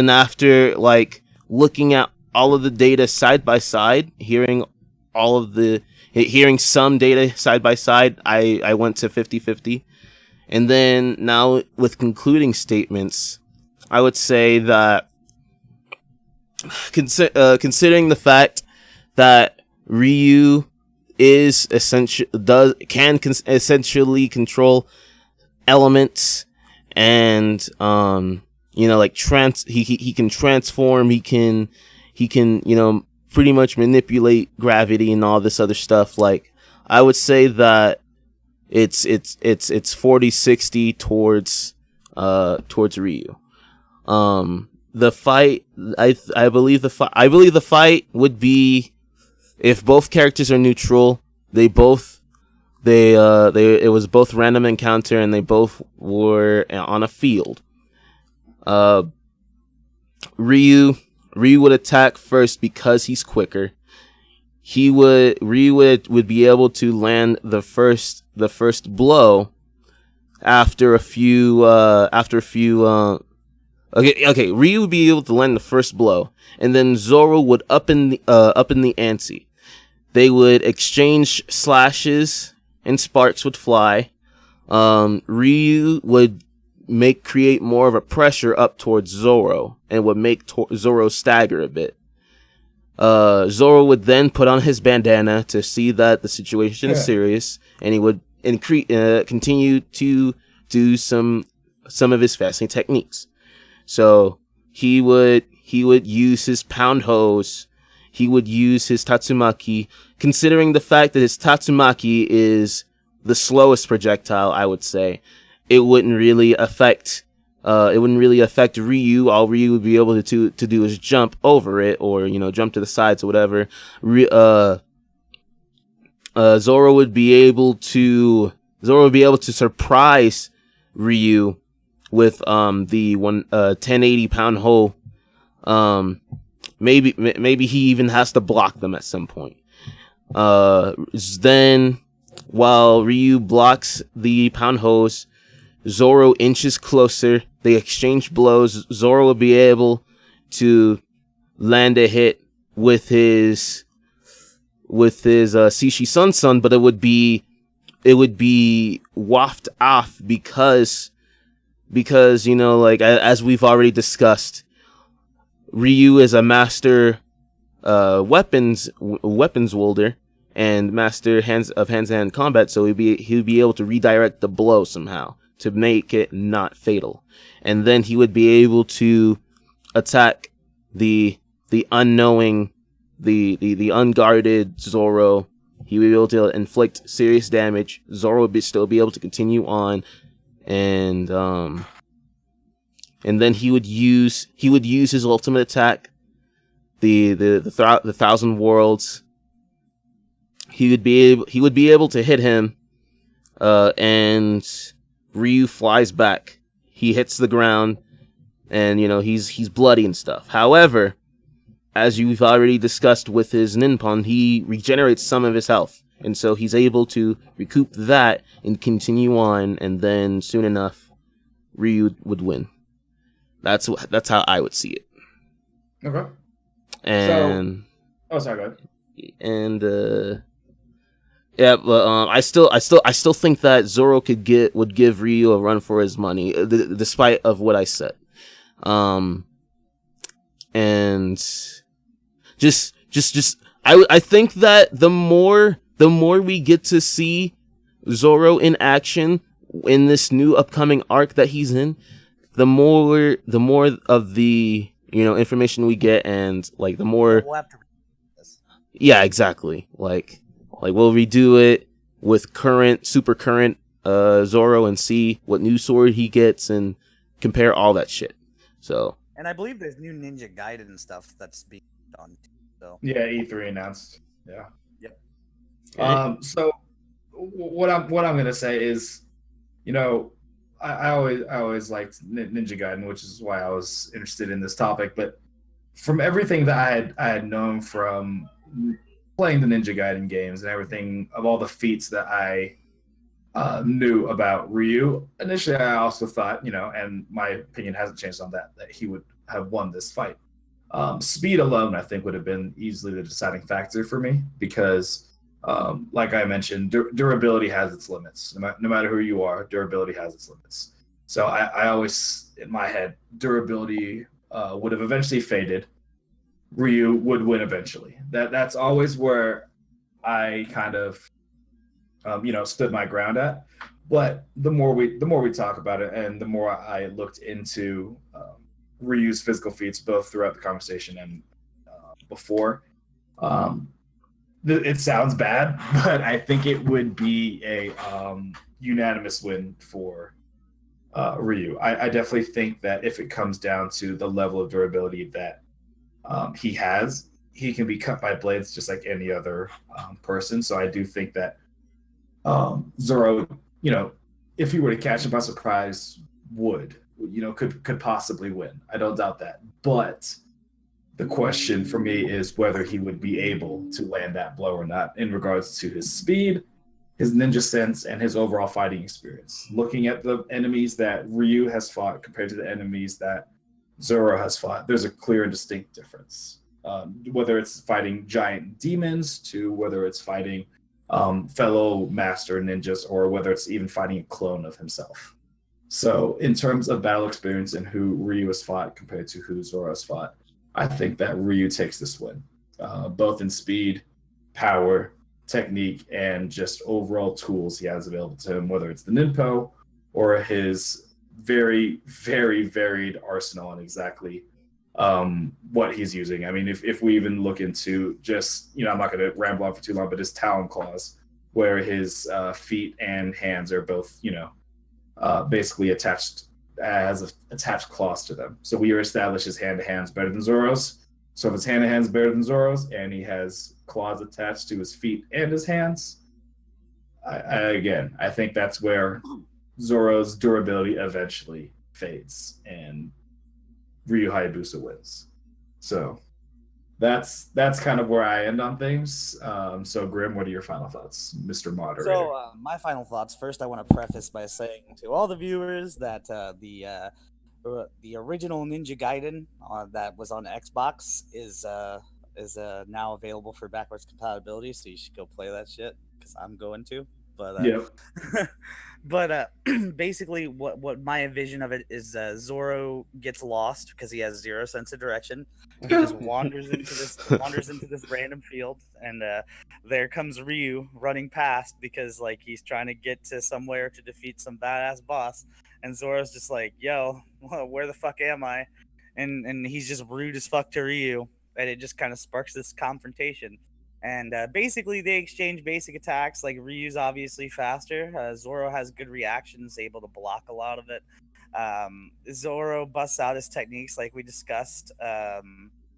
after like looking at all of the data side by side, hearing some data side by side, I went to 50-50. And then now with concluding statements, I would say that considering the fact that Ryu can essentially control elements, and he can transform, he can pretty much manipulate gravity and all this other stuff. Like, I would say that it's 40-60 towards Ryu. The fight, I believe the fight would be, if both characters are neutral, it was both random encounter, and they both were on a field. Ryu would attack first because he's quicker. Ryu would be able to land the first blow after a few Ryu would be able to land the first blow, and then Zorro would up in the ante. They would exchange slashes, and sparks would fly. Ryu would create more of a pressure up towards Zorro, and would make Zorro stagger a bit. Zorro would then put on his bandana to see that the situation is serious, and he would continue to do some of his fasting techniques. So he would use his pound hose. He would use his Tatsumaki, considering the fact that his Tatsumaki is the slowest projectile. I would say it wouldn't really affect Ryu. All Ryu would be able to do is jump over it, or jump to the sides or whatever. Zorro would be able to surprise Ryu with the 1080-pound hoe. Maybe he even has to block them at some point. Then while Ryu blocks the pound hose, Zorro inches closer. They exchange blows. Zorro will be able to land a hit with his Sishi Sun, but it would be waft off because as we've already discussed, Ryu is a master weapons wielder and master hands-to-hand combat, so he'd be able to redirect the blow somehow to make it not fatal, and then he would be able to attack the unguarded Zorro. He would be able to inflict serious damage. Zorro would still be able to continue on, and then he would use his ultimate attack, the Thousand Worlds. He would be able to hit him, and Ryu flies back. He hits the ground, and he's bloody and stuff. However, as you've already discussed with his Ninpon, he regenerates some of his health, and so he's able to recoup that and continue on, and then soon enough, Ryu would win. That's how I would see it. Okay. And sorry, go ahead. And yeah, but I still think that Zorro would give Ryu a run for his money, despite of what I said. And just I think that the more we get to see Zorro in action in this new upcoming arc that he's in, the more of the information we get, and like the more We'll have to read this. yeah, exactly. Like we'll redo it with super current Zorro and see what new sword he gets and compare all that shit. So And I believe there's new Ninja Gaiden stuff that's being done too. So Yeah, E3 announced. Yeah. Yep. okay. So what I'm gonna say is, I always liked Ninja Gaiden, which is why I was interested in this topic. But from everything that I had known from playing the Ninja Gaiden games and everything of all the feats that I knew about Ryu, initially I also thought, and my opinion hasn't changed on that he would have won this fight. Speed alone, I think, would have been easily the deciding factor for me because, like I mentioned, durability has its limits. No matter who you are, durability has its limits. So I always, in my head, durability would have eventually faded. Ryu would win eventually. That's always where I kind of, stood my ground at. But the more we talk about it, and the more I looked into Ryu's physical feats, both throughout the conversation and before, it sounds bad, but I think it would be a unanimous win for Ryu. I definitely think that if it comes down to the level of durability that he has, he can be cut by blades just like any other person. So I do think that Zorro, if he were to catch him by surprise, could possibly win. I don't doubt that. But the question for me is whether he would be able to land that blow or not in regards to his speed, his ninja sense, and his overall fighting experience. Looking at the enemies that Ryu has fought compared to the enemies that Zorro has fought, there's a clear and distinct difference. Whether it's fighting giant demons to whether it's fighting fellow master ninjas, or whether it's even fighting a clone of himself. So in terms of battle experience and who Ryu has fought compared to who Zorro has fought, I think that Ryu takes this win, both in speed, power, technique, and just overall tools he has available to him, whether it's the Ninpo or his very, very varied arsenal on exactly what he's using. I mean, if we even look into just, I'm not going to ramble on for too long, but his talon claws, where his feet and hands are both, basically attached as attached claws to them. So we established his hand-to-hand's better than Zorro's. So if his hand-to-hand's better than Zorro's and he has claws attached to his feet and his hands, I think that's where Zorro's durability eventually fades and Ryu Hayabusa wins. So that's kind of where I end on things. So Grim, what are your final thoughts, Mr. Moderator? So, my final thoughts. First, I want to preface by saying to all the viewers that the original Ninja Gaiden that was on Xbox is now available for backwards compatibility. So you should go play that shit because I'm going to. But Yep. but basically, what my vision of it is, Zorro gets lost because he has zero sense of direction. He just wanders into this random field, and there comes Ryu running past because like he's trying to get to somewhere to defeat some badass boss, and Zorro's just like, "Yo, where the fuck am I?" And he's just rude as fuck to Ryu, and it just kind of sparks this confrontation. And basically, they exchange basic attacks. Like Ryu's obviously faster. Zoro has good reactions, able to block a lot of it. Zoro busts out his techniques, like we discussed.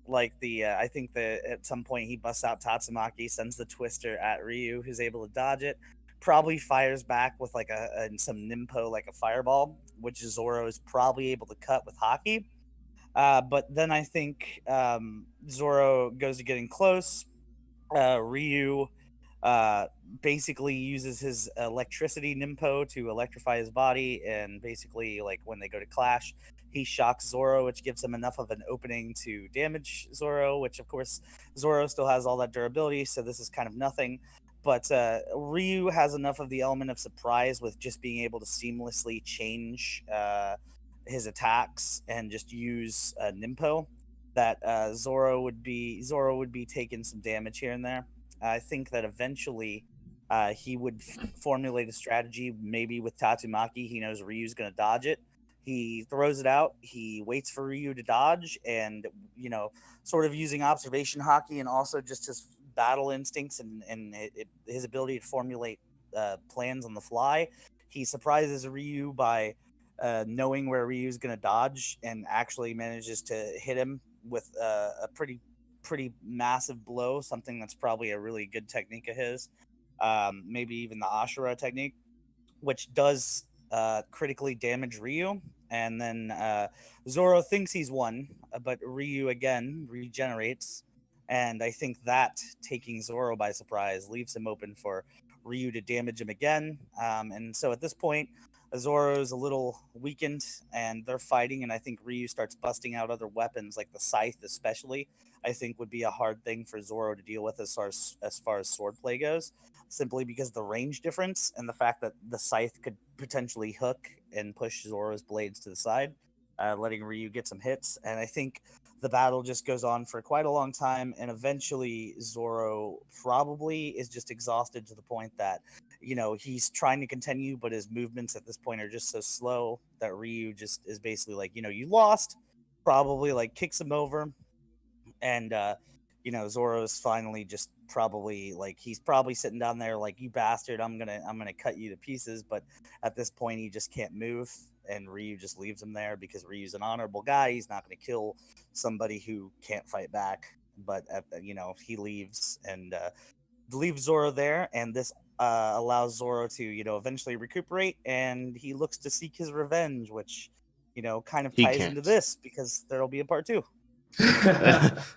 Like I think that at some point he busts out Tatsumaki, sends the twister at Ryu, who's able to dodge it. Probably fires back with like some nimpo, like a fireball, which Zoro is probably able to cut with hockey. But then I think Zoro goes to getting close. Ryu uh, basically uses his electricity nimpo to electrify his body, and basically, like when they go to clash, he shocks Zoro, which gives him enough of an opening to damage Zoro. Which, of course, Zoro still has all that durability, so this is kind of nothing. But Ryu has enough of the element of surprise with just being able to seamlessly change his attacks and just use nimpo that Zorro would be taking some damage here and there. I think that eventually he would formulate a strategy, maybe with Tatsumaki. He knows Ryu's going to dodge it. He throws it out. He waits for Ryu to dodge, and sort of using observation hockey and also just his battle instincts and his ability to formulate plans on the fly. He surprises Ryu by knowing where Ryu's going to dodge and actually manages to hit him with a pretty massive blow, something that's probably a really good technique of his. Maybe even the Ashura technique, which does critically damage Ryu. And then Zoro thinks he's won, but Ryu again regenerates. And I think that taking Zoro by surprise leaves him open for Ryu to damage him again. And so at this point, Zoro's a little weakened and they're fighting. And I think Ryu starts busting out other weapons, like the scythe, especially. I think would be a hard thing for Zoro to deal with as far as swordplay goes, simply because the range difference and the fact that the scythe could potentially hook and push Zoro's blades to the side, letting Ryu get some hits. And I think the battle just goes on for quite a long time, and eventually Zoro probably is just exhausted to the point that he's trying to continue, but his movements at this point are just so slow that Ryu just is basically like, you lost, probably like kicks him over. And Zoro's finally just probably like, he's probably sitting down there like, you bastard, I'm gonna cut you to pieces. But at this point he just can't move, and Ryu just leaves him there because Ryu's an honorable guy. He's not gonna kill somebody who can't fight back. But he leaves and leaves Zoro there, and this allows Zoro to eventually recuperate, and he looks to seek his revenge, which kind of He ties can't. into this because there'll be a part 2.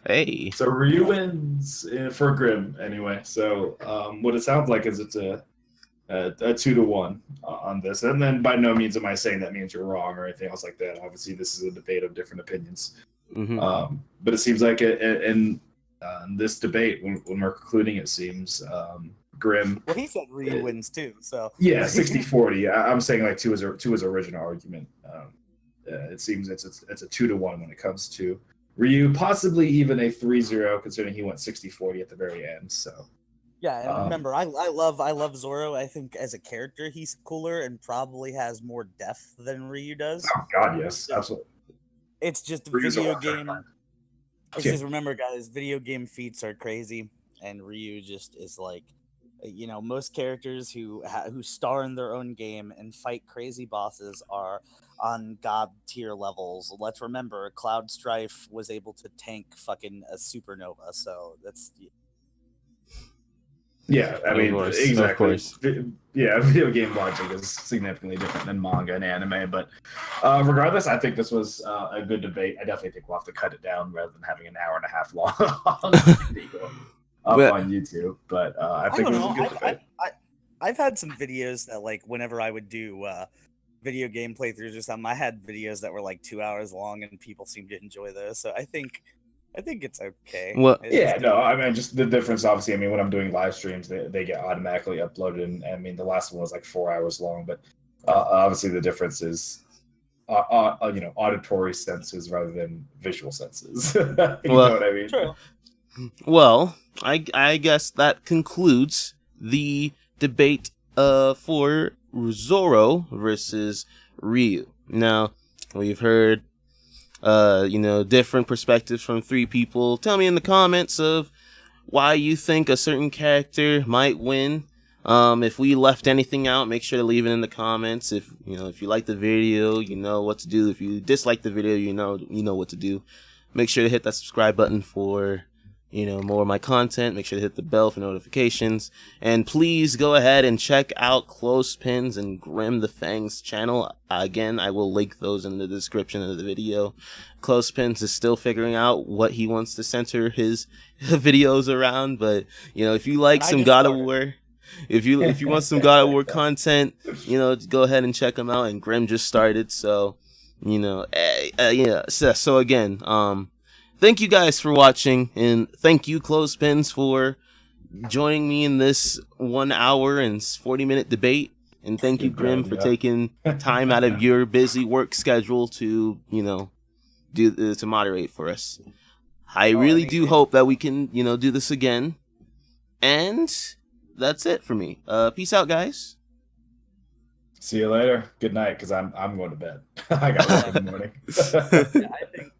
Hey. So Ryu wins for Grim anyway. So what it sounds like is it's a 2-1 on this, and then by no means am I saying that means you're wrong or anything else like that. Obviously, this is a debate of different opinions. Mm-hmm. But it seems like in this debate, when we're concluding, it seems Grim. Well, he said Ryu wins too, so Yeah, 60-40. I'm saying like to his original argument. It seems it's a 2-1 when it comes to Ryu, possibly even a 3-0, considering he went 60-40 at the very end. So yeah, and remember, I love Zoro. I think as a character, he's cooler and probably has more depth than Ryu does. oh god, yes, absolutely. It's just Ryu's video a game. friend. It's just, remember, guys, video game feats are crazy, and Ryu just is like, most characters who star in their own game and fight crazy bosses are on god tier levels. Let's remember, Cloud Strife was able to tank fucking a supernova, so that's. Yeah, I mean, Of exactly. course. Yeah, video game logic is significantly different than manga and anime. But regardless, I think this was a good debate. I definitely think we'll have to cut it down rather than having an hour and a half long up Well, on YouTube. But I I think don't it was know. a good debate. I've had some videos that like whenever I would do video game playthroughs or something, I had videos that were like 2 hours long, and people seem to enjoy those. So I think it's okay. well, Yeah, no, I mean, just the difference, obviously, I mean, when I'm doing live streams, they get automatically uploaded. And I mean, the last one was like 4 hours long, but obviously the difference is, auditory senses rather than visual senses. You know what I mean? True. Well, I guess that concludes the debate for Zorro versus Ryu. Now, we've heard different perspectives from three people. Tell me in the comments of why you think a certain character might win. If we left anything out, make sure to leave it in the comments. If you like the video, you know what to do. If you dislike the video, you know what to do. Make sure to hit that subscribe button for more of my content. Make sure to hit the bell for notifications. And please go ahead and check out ClothesPins and GrimTheFang's channel. Again, I will link those in the description of the video. ClothesPins is still figuring out what he wants to center his videos around, but if you like some God of War, if you want some God of War content, go ahead and check him out. And Grim just started, so yeah. So again, thank you guys for watching, and thank you, ClothesPins, for joining me in this 1 hour and 40-minute debate. And thank you, Grim, for taking time out of your busy work schedule to to moderate for us. I really do hope that we can do this again. And that's it for me. Peace out, guys. See you later. Good night, because I'm going to bed. I got work in the morning. Yeah, I think